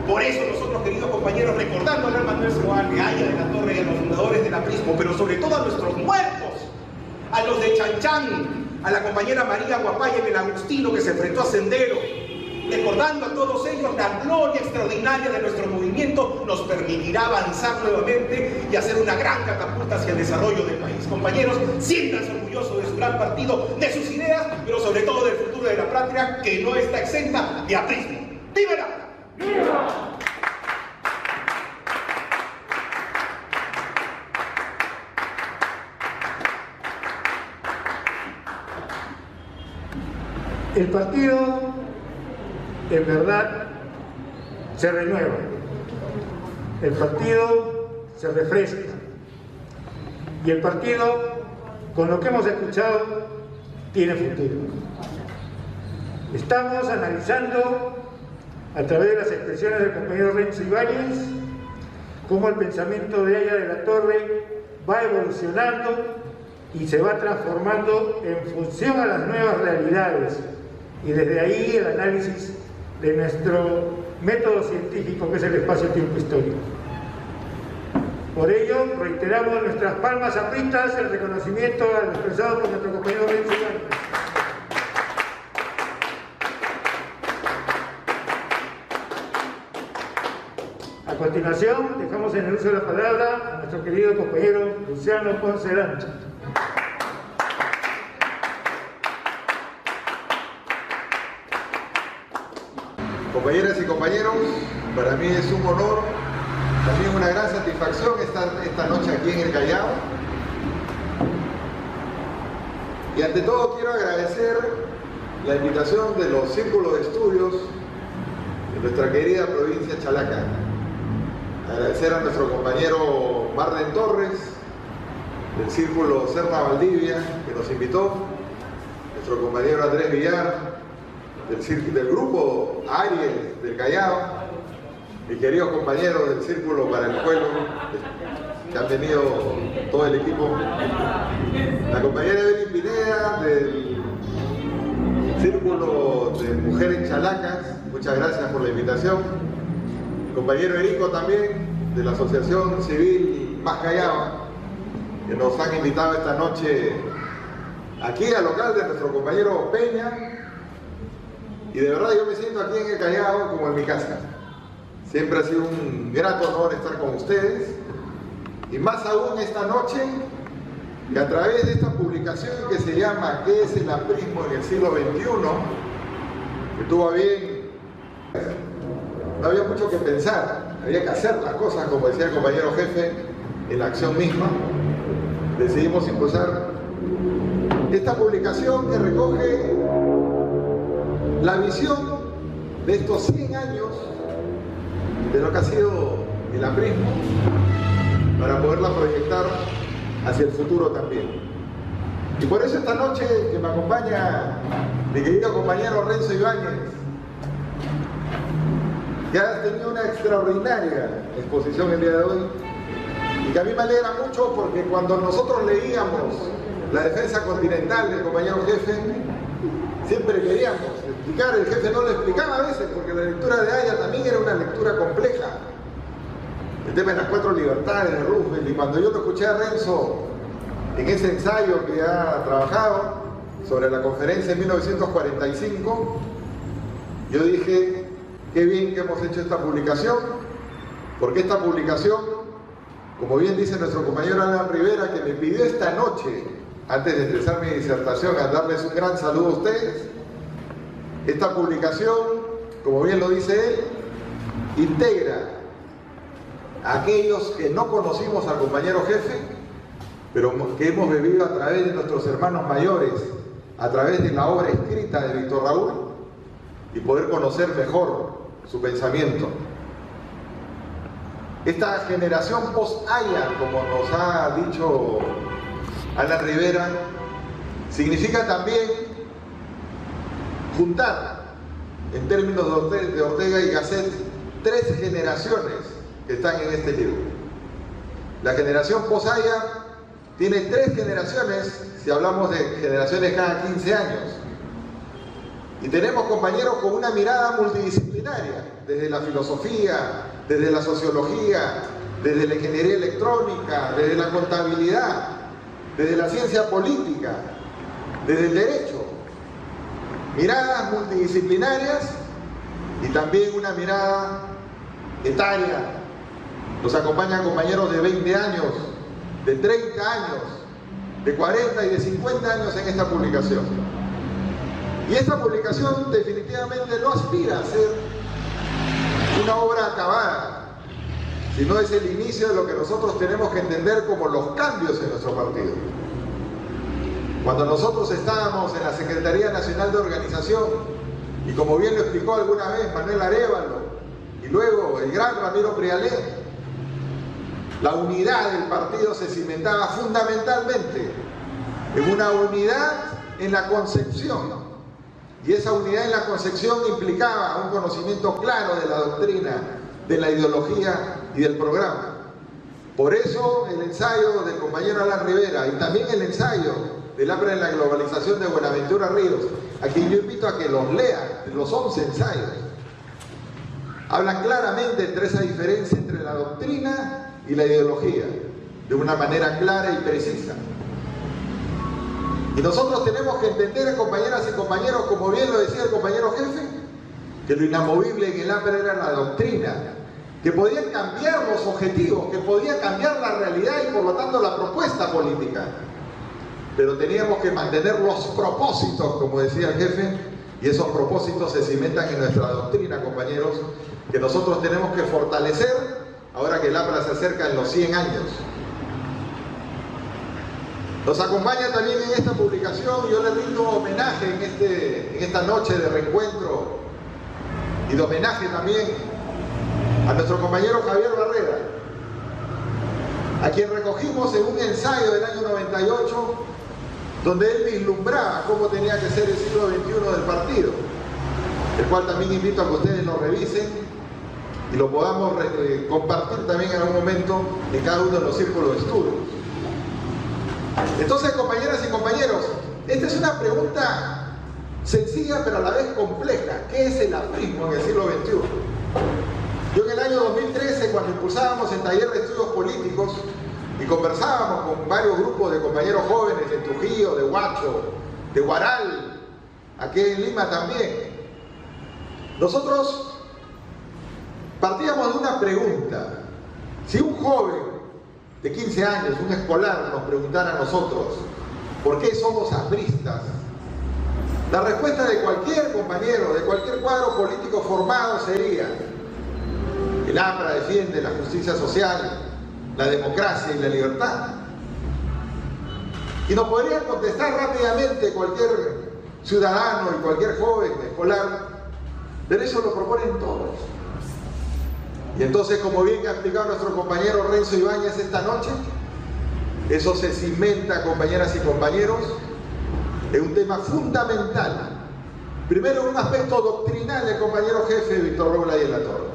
Por eso nosotros, queridos compañeros, recordando a Manuel Seoane, a Haya de la Torre y a los fundadores del aprismo, pero sobre todo a nuestros muertos, a los de Chanchán, a la compañera María Guapaya en el Agustino que se enfrentó a Sendero, recordando a todos ellos la gloria extraordinaria de nuestro movimiento, nos permitirá avanzar nuevamente y hacer una gran catapulta hacia el desarrollo del país. Compañeros, siéntanse orgullosos de su gran partido, de sus ideas, pero sobre todo del futuro de la patria, que no está exenta de aprismo. ¡Vívela! ¡Viva! El partido, en verdad, se renueva. El partido se refresca. Y el partido, con lo que hemos escuchado, tiene futuro. Estamos analizando, a través de las expresiones del compañero Renzo Ibáñez, cómo el pensamiento de Haya de la Torre va evolucionando y se va transformando en función a las nuevas realidades. Y desde ahí el análisis de nuestro método científico, que es el espacio-tiempo histórico. Por ello, reiteramos nuestras palmas apristas el reconocimiento al expresado por nuestro compañero Renzo Ibáñez. A continuación, dejamos en el uso de la palabra a nuestro querido compañero Luciano Ponce Lancha. Compañeras y compañeros, para mí es un honor, también una gran satisfacción estar esta noche aquí en el Callao. Y ante todo quiero agradecer la invitación de los círculos de estudios de nuestra querida provincia de Chalaca. Agradecer a nuestro compañero Marden Torres, del Círculo Serna Valdivia, que nos invitó, nuestro compañero Andrés Villar, del grupo Aries del Callao, mis queridos compañeros del Círculo para el Pueblo, que han venido todo el equipo, la compañera Evelyn Pineda del Círculo de Mujeres Chalacas, muchas gracias por la invitación, el compañero Erico también de la Asociación Civil Más Callao, que nos han invitado esta noche aquí al local de nuestro compañero Peña. Y de verdad yo me siento aquí en el Callao como en mi casa. Siempre ha sido un grato honor estar con ustedes. Y más aún esta noche, que a través de esta publicación que se llama ¿Qué es el aprismo en el siglo XXI? Que tuvo bien, no había mucho que pensar, había que hacer las cosas, como decía el compañero jefe, en la acción misma. Decidimos impulsar esta publicación que recoge la visión de estos 100 años de lo que ha sido el aprismo para poderla proyectar hacia el futuro también. Y por eso esta noche que me acompaña mi querido compañero Renzo Ibáñez, que ha tenido una extraordinaria exposición el día de hoy y que a mí me alegra mucho porque cuando nosotros leíamos la defensa continental del compañero jefe, siempre queríamos explicar, el jefe no lo explicaba a veces porque la lectura de Haya también era una lectura compleja. El tema de las 4 libertades de Roosevelt, y cuando yo lo escuché a Renzo en ese ensayo que ha trabajado sobre la conferencia en 1945, yo dije, qué bien que hemos hecho esta publicación, porque esta publicación, como bien dice nuestro compañero Alan Rivera, que me pidió esta noche, antes de empezar mi disertación, a darles un gran saludo a ustedes. Esta publicación, como bien lo dice él, integra a aquellos que no conocimos al compañero jefe, pero que hemos vivido a través de nuestros hermanos mayores, a través de la obra escrita de Víctor Raúl, y poder conocer mejor su pensamiento. Esta generación post-Haya, como nos ha dicho Alan Rivera, significa también juntar, en términos de Ortega y Gasset, 3 generaciones que están en este libro. La generación post-Haya tiene 3 generaciones, si hablamos de generaciones cada 15 años. Y tenemos compañeros con una mirada multidisciplinaria, desde la filosofía, desde la sociología, desde la ingeniería electrónica, desde la contabilidad, desde la ciencia política, desde el derecho. Miradas multidisciplinarias y también una mirada etaria. Nos acompañan compañeros de 20 años, de 30 años, de 40 y de 50 años en esta publicación. Y esta publicación definitivamente no aspira a ser una obra acabada, sino es el inicio de lo que nosotros tenemos que entender como los cambios en nuestro partido. Cuando nosotros estábamos en la Secretaría Nacional de Organización, y como bien lo explicó alguna vez Manuel Arévalo, y luego el gran Ramiro Prialé, la unidad del partido se cimentaba fundamentalmente en una unidad en la concepción, y esa unidad en la concepción implicaba un conocimiento claro de la doctrina, de la ideología y del programa. Por eso el ensayo del compañero Alan Rivera y también el ensayo del hambre en la globalización de Buenaventura Ríos, a quien yo invito a que los lea, los 11 ensayos, habla claramente entre esa diferencia entre la doctrina y la ideología, de una manera clara y precisa. Y nosotros tenemos que entender, compañeras y compañeros, como bien lo decía el compañero jefe, que lo inamovible en el APRA era la doctrina, que podía cambiar los objetivos, que podía cambiar la realidad y por lo tanto la propuesta política. Pero teníamos que mantener los propósitos, como decía el jefe, y esos propósitos se cimentan en nuestra doctrina, compañeros, que nosotros tenemos que fortalecer ahora que el APRA se acerca en los 100 años. Nos acompaña también en esta publicación, yo le rindo homenaje en esta noche de reencuentro y de homenaje también a nuestro compañero Javier Barrera, a quien recogimos en un ensayo del año 98, donde él vislumbraba cómo tenía que ser el siglo XXI del partido, el cual también invito a que ustedes lo revisen y lo podamos compartir también en algún momento en cada uno de los círculos de estudio. Entonces, compañeras y compañeros, esta es una pregunta sencilla pero a la vez compleja. ¿Qué es el aprismo en el siglo XXI? Yo en el año 2013, cuando impulsábamos el taller de estudios políticos y conversábamos con varios grupos de compañeros jóvenes de Trujillo, de Huacho, de Huaral, aquí en Lima también, nosotros partíamos de una pregunta. Si un joven de 15 años, un escolar, nos preguntara a nosotros ¿por qué somos apristas?, la respuesta de cualquier compañero, de cualquier cuadro político formado sería: el APRA defiende la justicia social, la democracia y la libertad. Y nos podrían contestar rápidamente cualquier ciudadano y cualquier joven escolar, pero eso lo proponen todos. Y entonces, como bien ha explicado nuestro compañero Renzo Ibáñez esta noche, eso se cimenta, compañeras y compañeros, en un tema fundamental. Primero, un aspecto doctrinal del compañero jefe Víctor Raúl Aya de la Torre.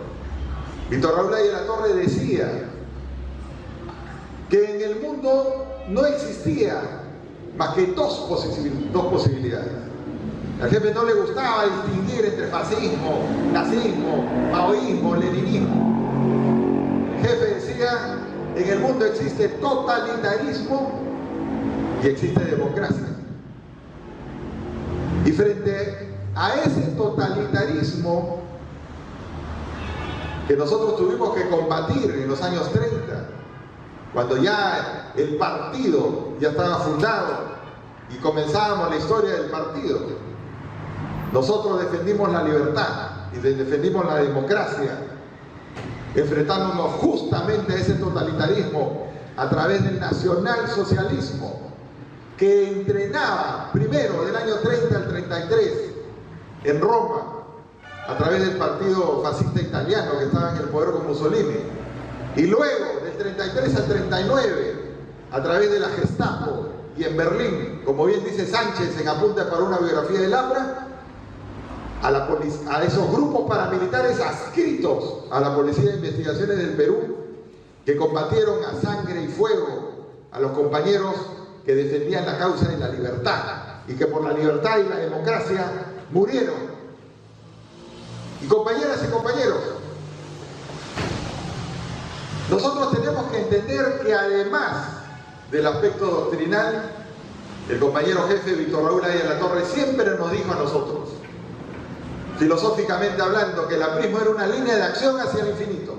Víctor Raúl Aya de la Torre decía que en el mundo no existía más que dos posibilidades. Al jefe no le gustaba distinguir entre fascismo, nazismo, maoísmo, leninismo. El jefe decía: en el mundo existe totalitarismo y existe democracia. Y frente a ese totalitarismo que nosotros tuvimos que combatir en los años 30, cuando ya el partido ya estaba fundado y comenzábamos la historia del partido, nosotros defendimos la libertad y defendimos la democracia, enfrentándonos justamente a ese totalitarismo a través del nacionalsocialismo, que entrenaba primero del año 30 al 33 en Roma, a través del partido fascista italiano que estaba en el poder con Mussolini, y luego del 33 al 39 a través de la Gestapo, y en Berlín, como bien dice Sánchez en Apuntes para una biografía del APRA, a esos grupos paramilitares adscritos a la Policía de Investigaciones del Perú, que combatieron a sangre y fuego a los compañeros que defendían la causa de la libertad y que por la libertad y la democracia murieron. Y compañeras y compañeros, nosotros tenemos que entender que además del aspecto doctrinal, el compañero jefe Víctor Raúl Aya de la Torre siempre nos dijo a nosotros, filosóficamente hablando, que el aprismo era una línea de acción hacia el infinito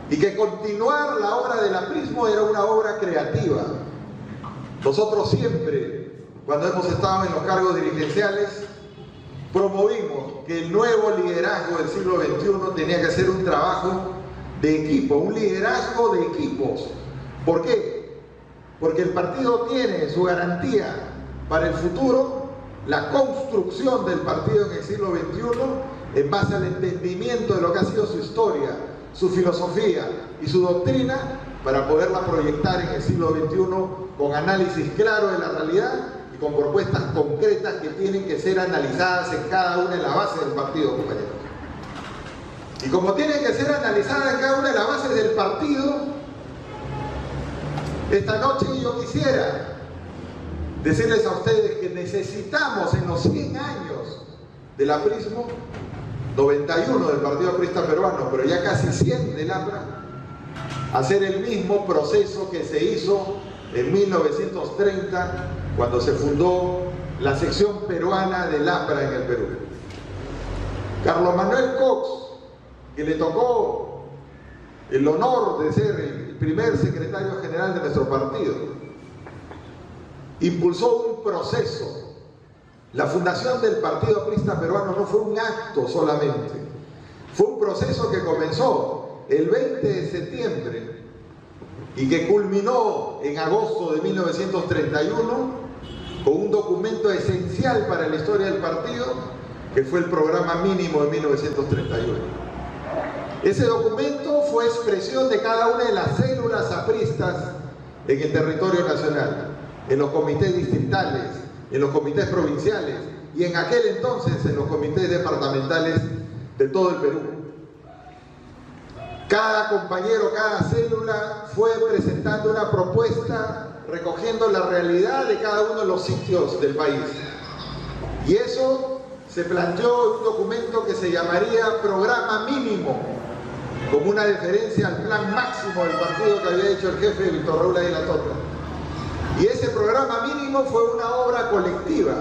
y que continuar la obra del aprismo era una obra creativa. Nosotros siempre, cuando hemos estado en los cargos dirigenciales, promovimos que el nuevo liderazgo del siglo XXI tenía que ser un trabajo de equipo, un liderazgo de equipos. ¿Por qué? Porque el partido tiene su garantía para el futuro, la construcción del partido en el siglo XXI, en base al entendimiento de lo que ha sido su historia, su filosofía y su doctrina, para poderla proyectar en el siglo XXI con análisis claro de la realidad y con propuestas concretas que tienen que ser analizadas en cada una de las bases del partido, compañeros. Y como tienen que ser analizadas en cada una de las bases del partido, esta noche yo quisiera decirles a ustedes que necesitamos en los 100 años del aprismo 91 del Partido Aprista Peruano, pero ya casi 100 del APRA, hacer el mismo proceso que se hizo en 1930, cuando se fundó la sección peruana del APRA en el Perú. Carlos Manuel Cox, que le tocó el honor de ser el primer secretario general de nuestro partido, impulsó un proceso. La fundación del Partido Aprista Peruano no fue un acto solamente, fue un proceso que comenzó el 20 de septiembre y que culminó en agosto de 1931 con un documento esencial para la historia del partido, que fue el Programa Mínimo de 1931. Ese documento fue expresión de cada una de las células apristas en el territorio nacional, en los comités distritales, en los comités provinciales y en aquel entonces en los comités departamentales de todo el Perú. Cada compañero, cada célula fue presentando una propuesta recogiendo la realidad de cada uno de los sitios del país. Y eso se planteó en un documento que se llamaría Programa Mínimo, como una deferencia al plan máximo del partido que había hecho el jefe Víctor Raúl Aguilar Torre. Y ese programa mínimo fue una obra colectiva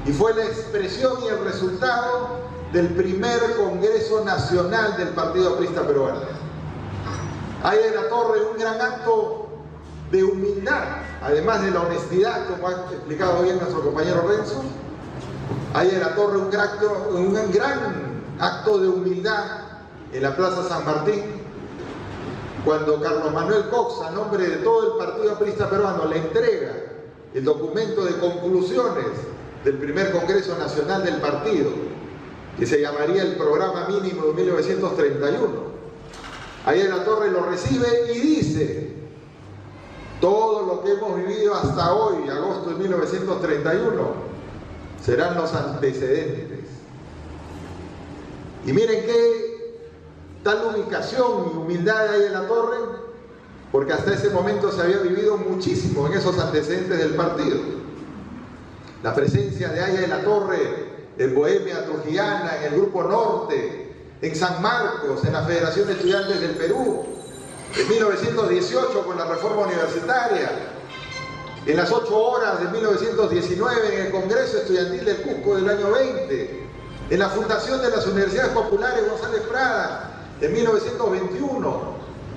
y fue la expresión y el resultado del primer Congreso Nacional del Partido Aprista Peruano. Hay en la Torre un gran acto de humildad, además de la honestidad, como ha explicado bien nuestro compañero Renzo. Hay en la Torre un gran acto de humildad en la Plaza San Martín, cuando Carlos Manuel Cox, a nombre de todo el Partido Aprista Peruano, le entrega el documento de conclusiones del primer Congreso Nacional del partido, que se llamaría el Programa Mínimo de 1931. Ahí en la Torre lo recibe y dice: todo lo que hemos vivido hasta hoy, agosto de 1931, serán los antecedentes. Y miren qué tal ubicación y humildad hay en la Torre, porque hasta ese momento se había vivido muchísimo en esos antecedentes del partido. La presencia de Haya de la Torre en Bohemia Trujillana, en el Grupo Norte, en San Marcos, en la Federación de Estudiantes del Perú, en 1918 con la reforma universitaria, en las 8 horas de 1919 en el Congreso Estudiantil del Cusco del año 20, en la fundación de las Universidades Populares González Prada, en 1921,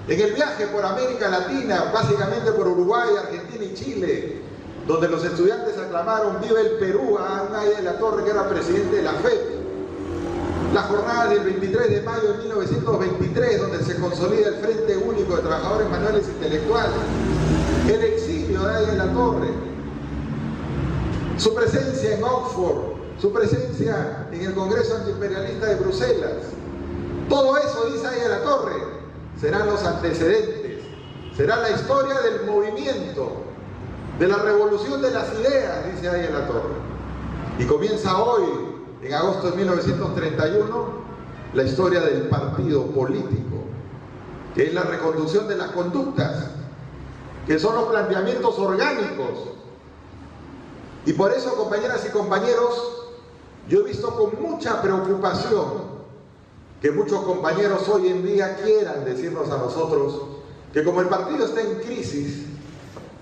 en el viaje por América Latina, básicamente por Uruguay, Argentina y Chile, donde los estudiantes aclamaron "Viva el Perú" a Haya de la Torre, que era presidente de la FEP. La jornada del 23 de mayo de 1923, donde se consolida el Frente Único de Trabajadores Manuales e Intelectuales. El exilio de Haya de la Torre. Su presencia en Oxford, su presencia en el Congreso Antiimperialista de Bruselas. Todo eso, dice Haya de la Torre, serán los antecedentes, será la historia del movimiento, de la revolución de las ideas, dice Haya de la Torre. Y comienza hoy, en agosto de 1931, la historia del partido político, que es la reconducción de las conductas, que son los planteamientos orgánicos. Y por eso, compañeras y compañeros, yo he visto con mucha preocupación que muchos compañeros hoy en día quieran decirnos a nosotros que como el partido está en crisis,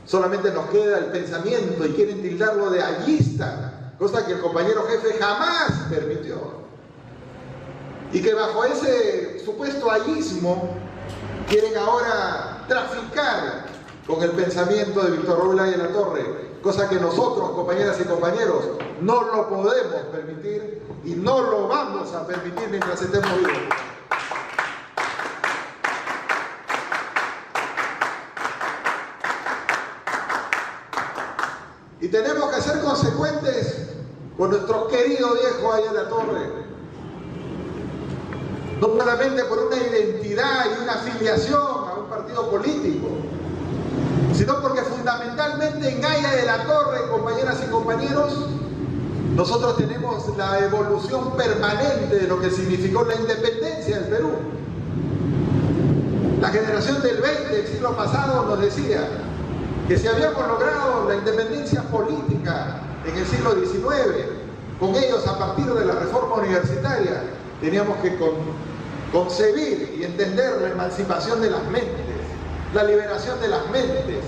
solamente nos queda el pensamiento y quieren tildarlo de allista, cosa que el compañero jefe jamás permitió. Y que bajo ese supuesto allismo quieren ahora traficar con el pensamiento de Víctor Raúl Haya de la Torre, cosa que nosotros, compañeras y compañeros, no lo podemos permitir y no lo vamos a permitir mientras estemos vivos. Y tenemos que ser consecuentes con nuestro querido viejo Haya de la Torre. No solamente por una identidad y una afiliación a un partido político, sino porque fundamentalmente en Haya de la Torre, compañeras y compañeros, nosotros tenemos la evolución permanente de lo que significó la independencia del Perú. La generación del 20 del siglo pasado nos decía que si habíamos logrado la independencia política en el siglo XIX, con ellos a partir de la reforma universitaria, teníamos que concebir y entender la emancipación de las mentes, la liberación de las mentes,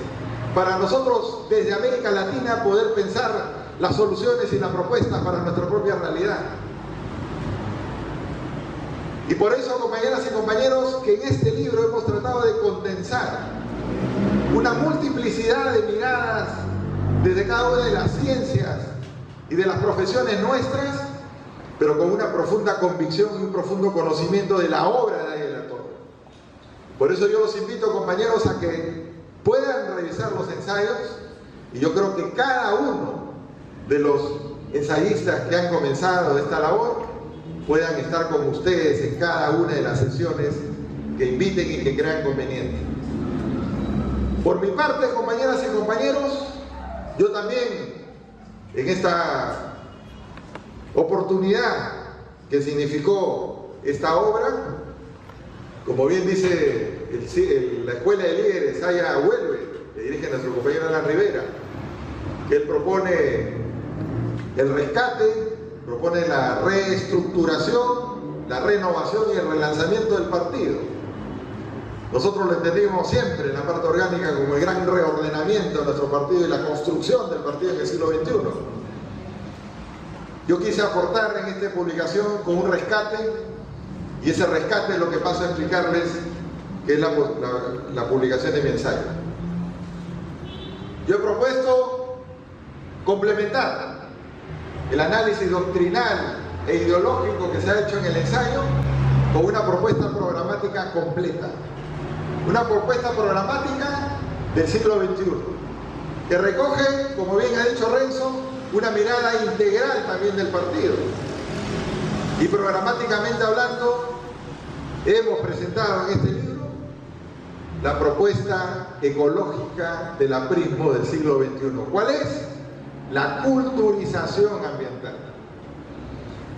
para nosotros desde América Latina poder pensar las soluciones y las propuestas para nuestra propia realidad. Y por eso, compañeras y compañeros, que en este libro hemos tratado de condensar una multiplicidad de miradas desde cada una de las ciencias y de las profesiones nuestras, pero con una profunda convicción y un profundo conocimiento de la obra de Aya de la Torre. Por eso yo los invito, compañeros, a que puedan revisar los ensayos, y yo creo que cada uno de los ensayistas que han comenzado esta labor puedan estar con ustedes en cada una de las sesiones que inviten y que crean conveniente. Por mi parte, compañeras y compañeros, yo también, en esta oportunidad que significó esta obra, como bien dice la Escuela de Líderes, Aya Vuelve, que dirige nuestro compañero Alan Rivera, que él propone el rescate, propone la reestructuración, la renovación y el relanzamiento del partido. Nosotros lo entendimos siempre en la parte orgánica como el gran reordenamiento de nuestro partido y la construcción del partido en el siglo XXI. Yo quise aportar en esta publicación con un rescate, y ese rescate es lo que paso a explicarles, que es la publicación de mi ensayo. Yo he propuesto complementar el análisis doctrinal e ideológico que se ha hecho en el ensayo con una propuesta programática completa. Una propuesta programática del siglo XXI, que recoge, como bien ha dicho Renzo, una mirada integral también del partido. Y programáticamente hablando, hemos presentado en este libro la propuesta ecológica del aprismo del siglo XXI. ¿Cuál es? La culturización ambiental.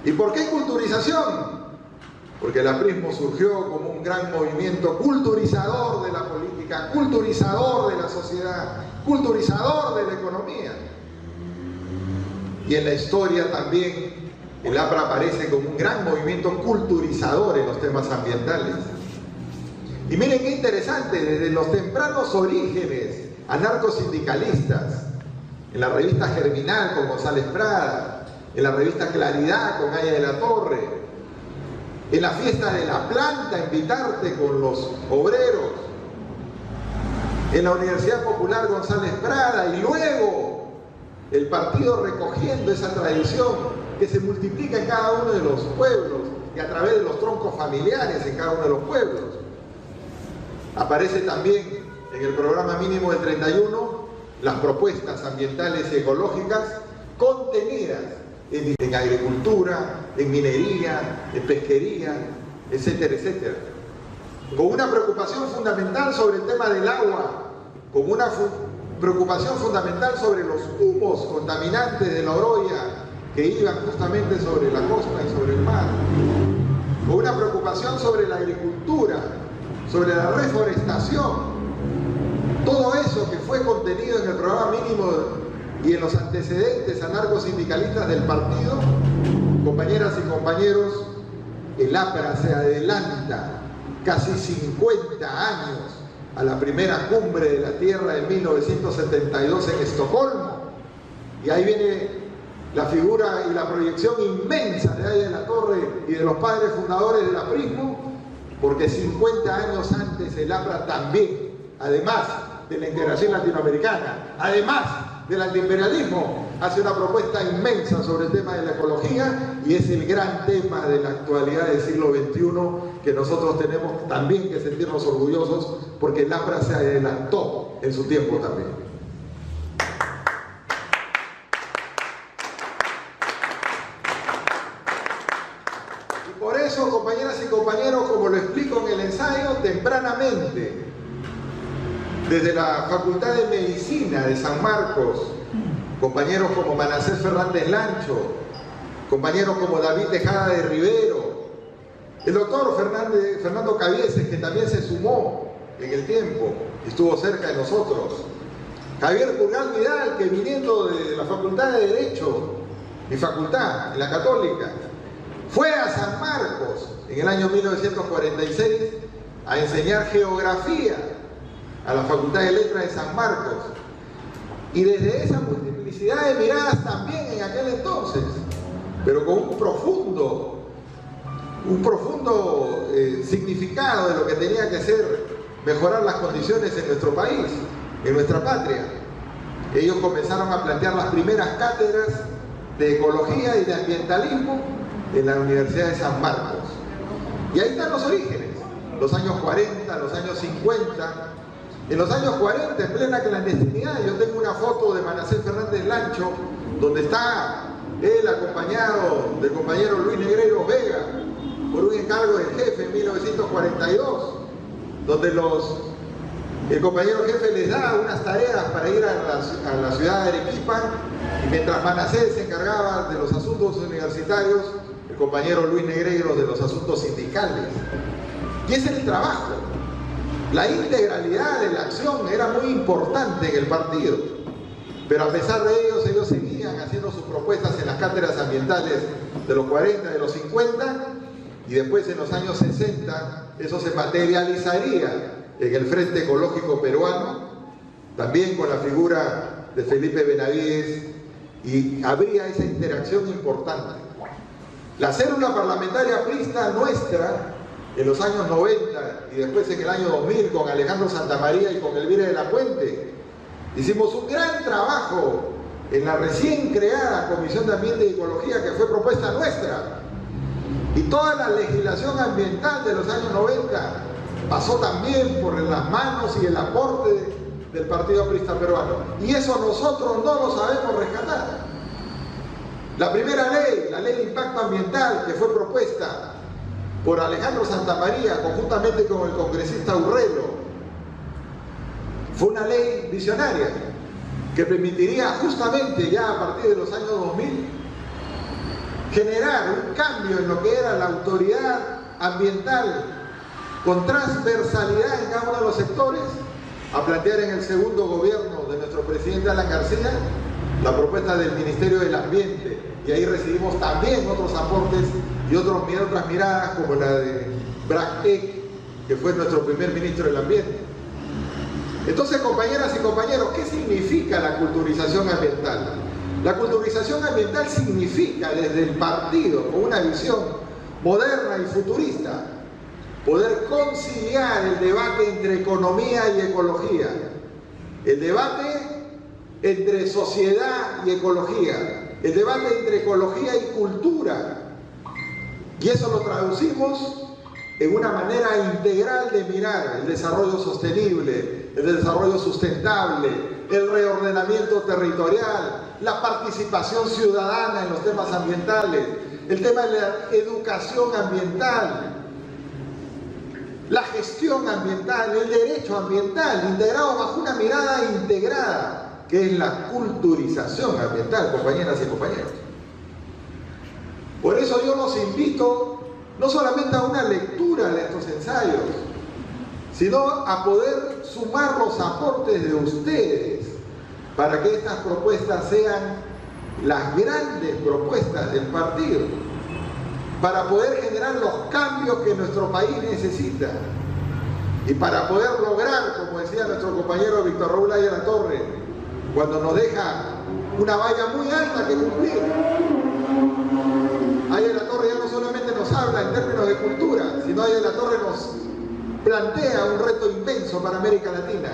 ¿Y por qué culturización? Porque el aprismo surgió como un gran movimiento culturizador de la política, culturizador de la sociedad, culturizador de la economía. Y en la historia también el APRA aparece como un gran movimiento culturizador en los temas ambientales. Y miren qué interesante, desde los tempranos orígenes anarcosindicalistas, en la revista Germinal con González Prada, en la revista Claridad con Aya de la Torre, en la fiesta de la planta en Vitarte con los obreros, en la Universidad Popular González Prada, y luego el partido recogiendo esa tradición que se multiplica en cada uno de los pueblos y a través de los troncos familiares en cada uno de los pueblos. Aparece también en el programa mínimo del 31 las propuestas ambientales y ecológicas contenidas en agricultura, en minería, en pesquería, etcétera, etcétera. Con una preocupación fundamental sobre el tema del agua, con una preocupación fundamental sobre los humos contaminantes de la Oroya que iban justamente sobre la costa y sobre el mar, con una preocupación sobre la agricultura, sobre la reforestación. Todo eso que fue contenido en el programa mínimo y en los antecedentes anarcosindicalistas del partido, compañeras y compañeros, el APRA se adelanta casi 50 años a la primera cumbre de la Tierra en 1972 en Estocolmo. Y ahí viene la figura y la proyección inmensa de Aya de la Torre y de los padres fundadores del aprismo, porque 50 años antes el APRA también, además de la integración latinoamericana, además del antiimperialismo, hace una propuesta inmensa sobre el tema de la ecología, y es el gran tema de la actualidad del siglo XXI que nosotros tenemos también que sentirnos orgullosos, porque el APRA se adelantó en su tiempo también. Y por eso, compañeras y compañeros, como lo explico en el ensayo, tempranamente, desde la Facultad de Medicina de San Marcos, compañeros como Manasés Fernández Lancho, compañeros como David Tejada de Rivero, el doctor Fernando Cabieses, que también se sumó en el tiempo, estuvo cerca de nosotros, Javier Purgal Vidal, que viniendo de la Facultad de Derecho, mi facultad, en la Católica, Fue a San Marcos en el año 1946 a enseñar geografía a la Facultad de Letras de San Marcos. Y desde esa multiplicidad de miradas también en aquel entonces, pero con un profundo significado de lo que tenía que ser mejorar las condiciones en nuestro país, en nuestra patria. Ellos comenzaron a plantear las primeras cátedras de ecología y de ambientalismo en la Universidad de San Marcos. Y ahí están los orígenes, los años 40, los años 50. En los años 40, en plena clandestinidad, yo tengo una foto de Manasés Fernández Lancho, donde está él acompañado del compañero Luis Negreiro Vega, por un encargo del jefe en 1942, donde el compañero jefe les da unas tareas para ir a la ciudad de Arequipa, y mientras Manasés se encargaba de los asuntos universitarios, el compañero Luis Negreiro de los asuntos sindicales. Y ese es el trabajo. La integralidad de la acción era muy importante en el partido, pero a pesar de ellos seguían haciendo sus propuestas en las cátedras ambientales de los 40, de los 50, y después en los años 60 eso se materializaría en el Frente Ecológico Peruano, también con la figura de Felipe Benavides, y habría esa interacción importante. La célula parlamentaria aprista nuestra, en los años 90 y después en el año 2000 con Alejandro Santamaría y con Elvira de la Puente, hicimos un gran trabajo en la recién creada Comisión de Ambiente y Ecología, que fue propuesta nuestra. Y toda la legislación ambiental de los años 90 pasó también por las manos y el aporte del Partido Aprista Peruano. Y eso nosotros no lo sabemos rescatar. La primera ley, la Ley de Impacto Ambiental, que fue propuesta por Alejandro Santamaría conjuntamente con el congresista Urrelo, fue una ley visionaria que permitiría justamente ya a partir de los años 2000 generar un cambio en lo que era la autoridad ambiental con transversalidad en cada uno de los sectores, a plantear en el segundo gobierno de nuestro presidente Alan García la propuesta del Ministerio del Ambiente, y ahí recibimos también otros aportes y otras miradas como la de Brack Eck, que fue nuestro primer ministro del Ambiente. Entonces, compañeras y compañeros, ¿qué significa la culturización ambiental? La culturización ambiental significa, desde el partido, con una visión moderna y futurista, poder conciliar el debate entre economía y ecología, el debate entre sociedad y ecología, el debate entre ecología y cultura. Y eso lo traducimos en una manera integral de mirar el desarrollo sostenible, el desarrollo sustentable, el reordenamiento territorial, la participación ciudadana en los temas ambientales, el tema de la educación ambiental, la gestión ambiental, el derecho ambiental, integrado bajo una mirada integrada, que es la culturización ambiental, compañeras y compañeros. Por eso yo los invito no solamente a una lectura de estos ensayos, sino a poder sumar los aportes de ustedes para que estas propuestas sean las grandes propuestas del partido, para poder generar los cambios que nuestro país necesita y para poder lograr, como decía nuestro compañero Víctor Raúl Ayala-Torre, cuando nos deja una valla muy alta que cumplir. Ayala-Torre ya no solamente nos habla en términos de cultura, sino Ayala-Torre nos plantea un reto inmenso para América Latina: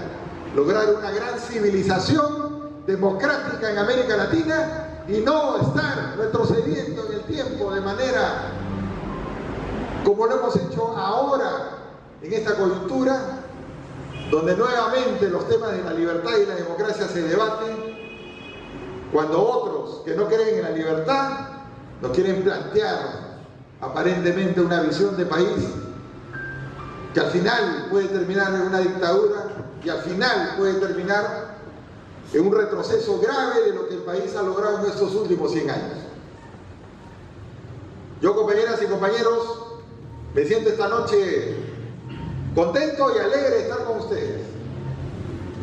lograr una gran civilización democrática en América Latina y no estar retrocediendo en el tiempo de manera como lo hemos hecho ahora en esta coyuntura, donde nuevamente los temas de la libertad y la democracia se debaten, cuando otros que no creen en la libertad nos quieren plantear aparentemente una visión de país que al final puede terminar en una dictadura y al final puede terminar en un retroceso grave de lo que el país ha logrado en estos últimos 100 años. Yo, compañeras y compañeros, me siento esta noche contento y alegre de estar con ustedes.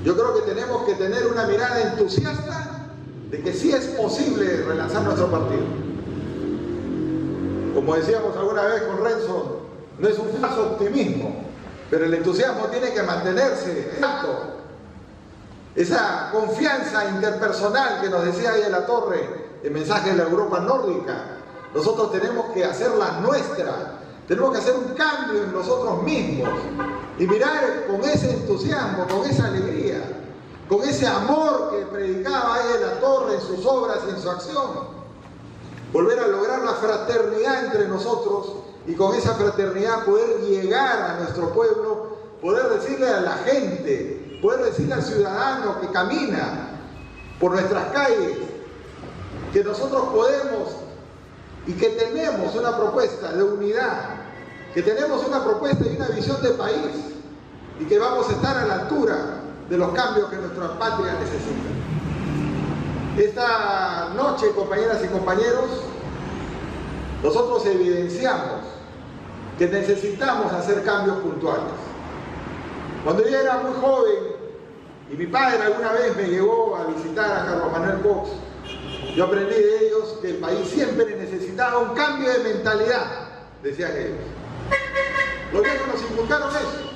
Yo creo que tenemos que tener una mirada entusiasta de que sí es posible relanzar nuestro partido. Como decíamos alguna vez con Renzo, no es un falso optimismo, pero el entusiasmo tiene que mantenerse alto. Esa confianza interpersonal que nos decía ahí en la torre, el mensaje de la Europa nórdica, nosotros tenemos que hacerla nuestra, tenemos que hacer un cambio en nosotros mismos y mirar con ese entusiasmo, con esa alegría, con ese amor que predicaba ahí en la torre, en sus obras y en su acción. Volver a lograr la fraternidad entre nosotros y con esa fraternidad poder llegar a nuestro pueblo, poder decirle a la gente, poder decirle al ciudadano que camina por nuestras calles, que nosotros podemos y que tenemos una propuesta de unidad, que tenemos una propuesta y una visión de país y que vamos a estar a la altura de los cambios que nuestra patria necesita. Esta noche, compañeras y compañeros, nosotros evidenciamos que necesitamos hacer cambios puntuales. Cuando yo era muy joven y mi padre alguna vez me llevó a visitar a Carlos Manuel Cox, yo aprendí de ellos que el país siempre necesitaba un cambio de mentalidad, decían ellos. Los viejos nos inculcaron eso.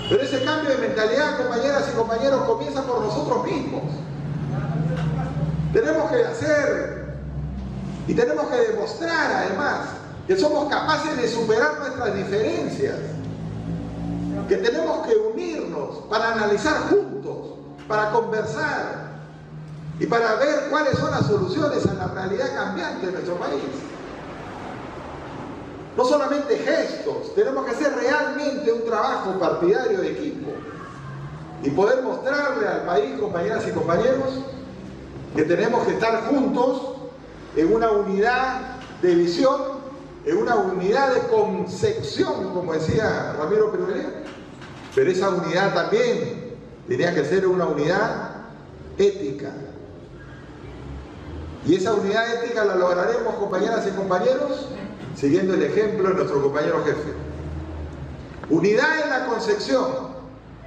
Pero ese cambio de mentalidad, compañeras y compañeros, comienza por nosotros mismos. Tenemos que hacer y tenemos que demostrar además que somos capaces de superar nuestras diferencias, que tenemos que unirnos para analizar juntos, para conversar y para ver cuáles son las soluciones a la realidad cambiante de nuestro país. No solamente gestos, tenemos que hacer realmente un trabajo partidario de equipo y poder mostrarle al país, compañeras y compañeros, que tenemos que estar juntos en una unidad de visión, en una unidad de concepción, como decía Ramiro Peruelén, pero esa unidad también tenía que ser una unidad ética. Y esa unidad ética la lograremos, compañeras y compañeros, siguiendo el ejemplo de nuestro compañero jefe. Unidad en la concepción,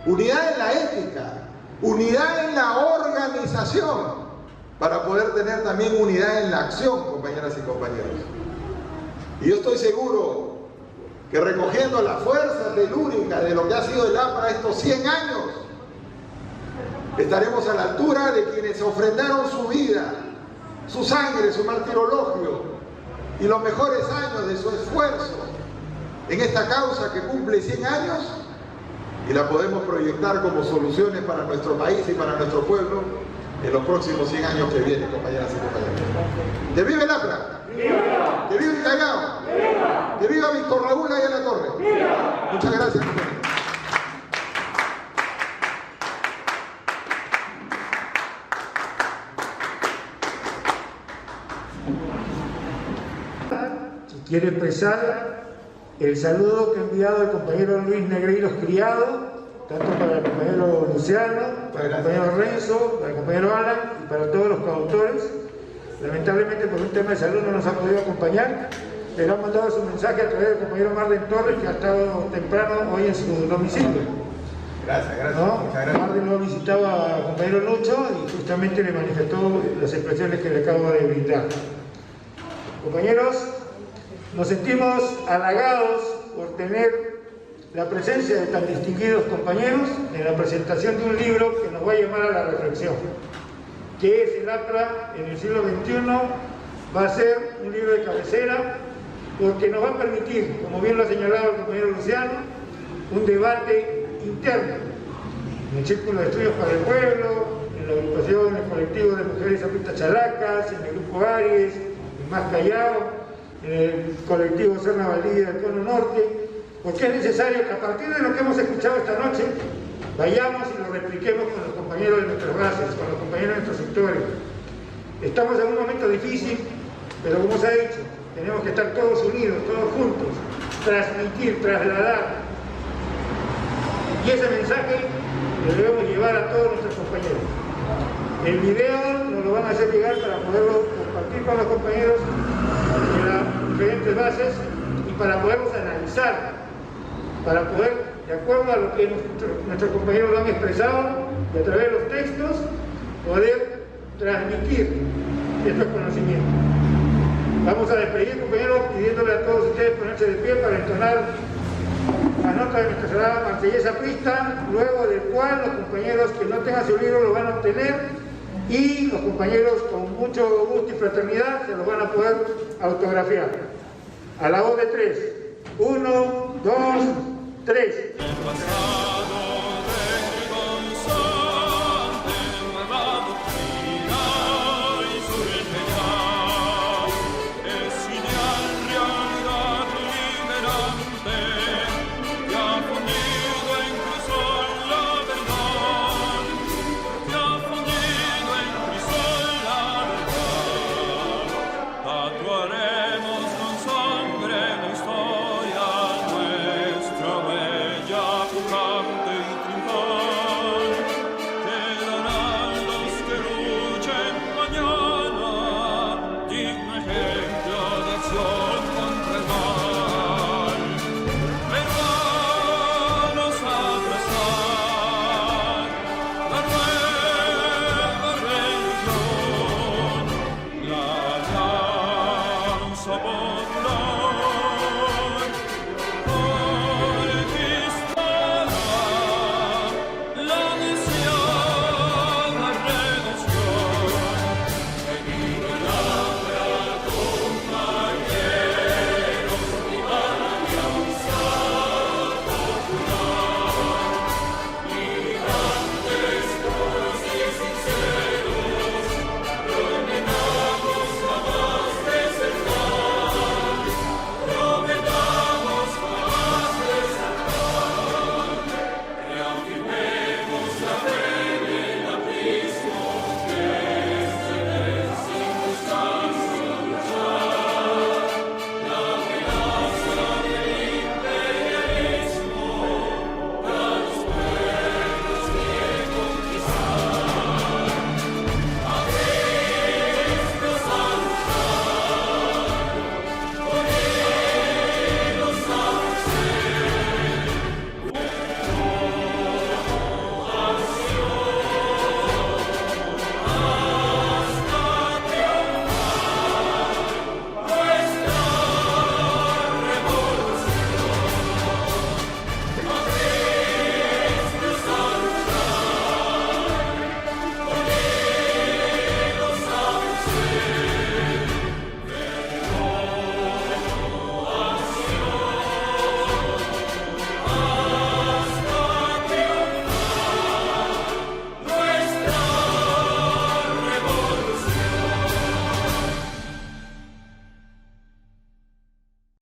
unidad en la ética, unidad en la organización, para poder tener también unidad en la acción, compañeras y compañeros. Y yo estoy seguro que recogiendo la fuerza telúrica de lo que ha sido el APRA estos 100 años, estaremos a la altura de quienes ofrendaron su vida, su sangre, su martirologio y los mejores años de su esfuerzo en esta causa que cumple 100 años y la podemos proyectar como soluciones para nuestro país y para nuestro pueblo en los próximos 100 años que vienen, compañeras y compañeros. ¡Que vive el APRA! ¡Viva! ¡Que vive el Callao! ¡Viva! ¡Que viva Víctor Raúl ahí en la torre! ¡Viva! Muchas gracias, compañeros. Quiero expresar el saludo que ha enviado el compañero Luis Negreiros Criado, tanto para el compañero Luciano, para el compañero Renzo, para el compañero Alan y para todos los coautores. Lamentablemente por un tema de salud no nos ha podido acompañar, pero han mandado su mensaje a través del compañero Marden Torres, que ha estado temprano hoy en su domicilio. Gracias, ¿No? muchas gracias. Marden lo ha visitado al compañero Lucho y justamente le manifestó las expresiones que le acabo de brindar. Compañeros, nos sentimos halagados por tener la presencia de tan distinguidos compañeros en la presentación de un libro que nos va a llamar a la reflexión, que es el APRA en el siglo XXI. Va a ser un libro de cabecera porque nos va a permitir, como bien lo ha señalado el compañero Luciano, un debate interno en el Círculo de Estudios para el Pueblo, en la agrupación, en el colectivo de mujeres Apita Chalacas, en el grupo Aries, en Más Callao, en el colectivo Serna Valdivia del Cono Norte, porque es necesario que a partir de lo que hemos escuchado esta noche vayamos y lo repliquemos con los compañeros de nuestras bases, con los compañeros de nuestros sectores. Estamos en un momento difícil, pero como se ha dicho, tenemos que estar todos unidos, todos juntos, transmitir, trasladar. Y ese mensaje lo debemos llevar a todos nuestros compañeros. El video nos lo van a hacer llegar para poderlo compartir con los compañeros de las diferentes bases y para poderlos analizar, para poder, de acuerdo a lo que nuestros compañeros lo han expresado y a través de los textos, poder transmitir estos conocimientos. Vamos a despedir, compañeros, pidiéndole a todos ustedes ponerse de pie para entonar la nota de nuestra sagrada marsellesa Prista, luego del cual los compañeros que no tengan su libro lo van a obtener y los compañeros con mucho gusto y fraternidad se los van a poder autografiar. A la voz de 3. 1, 2, 3.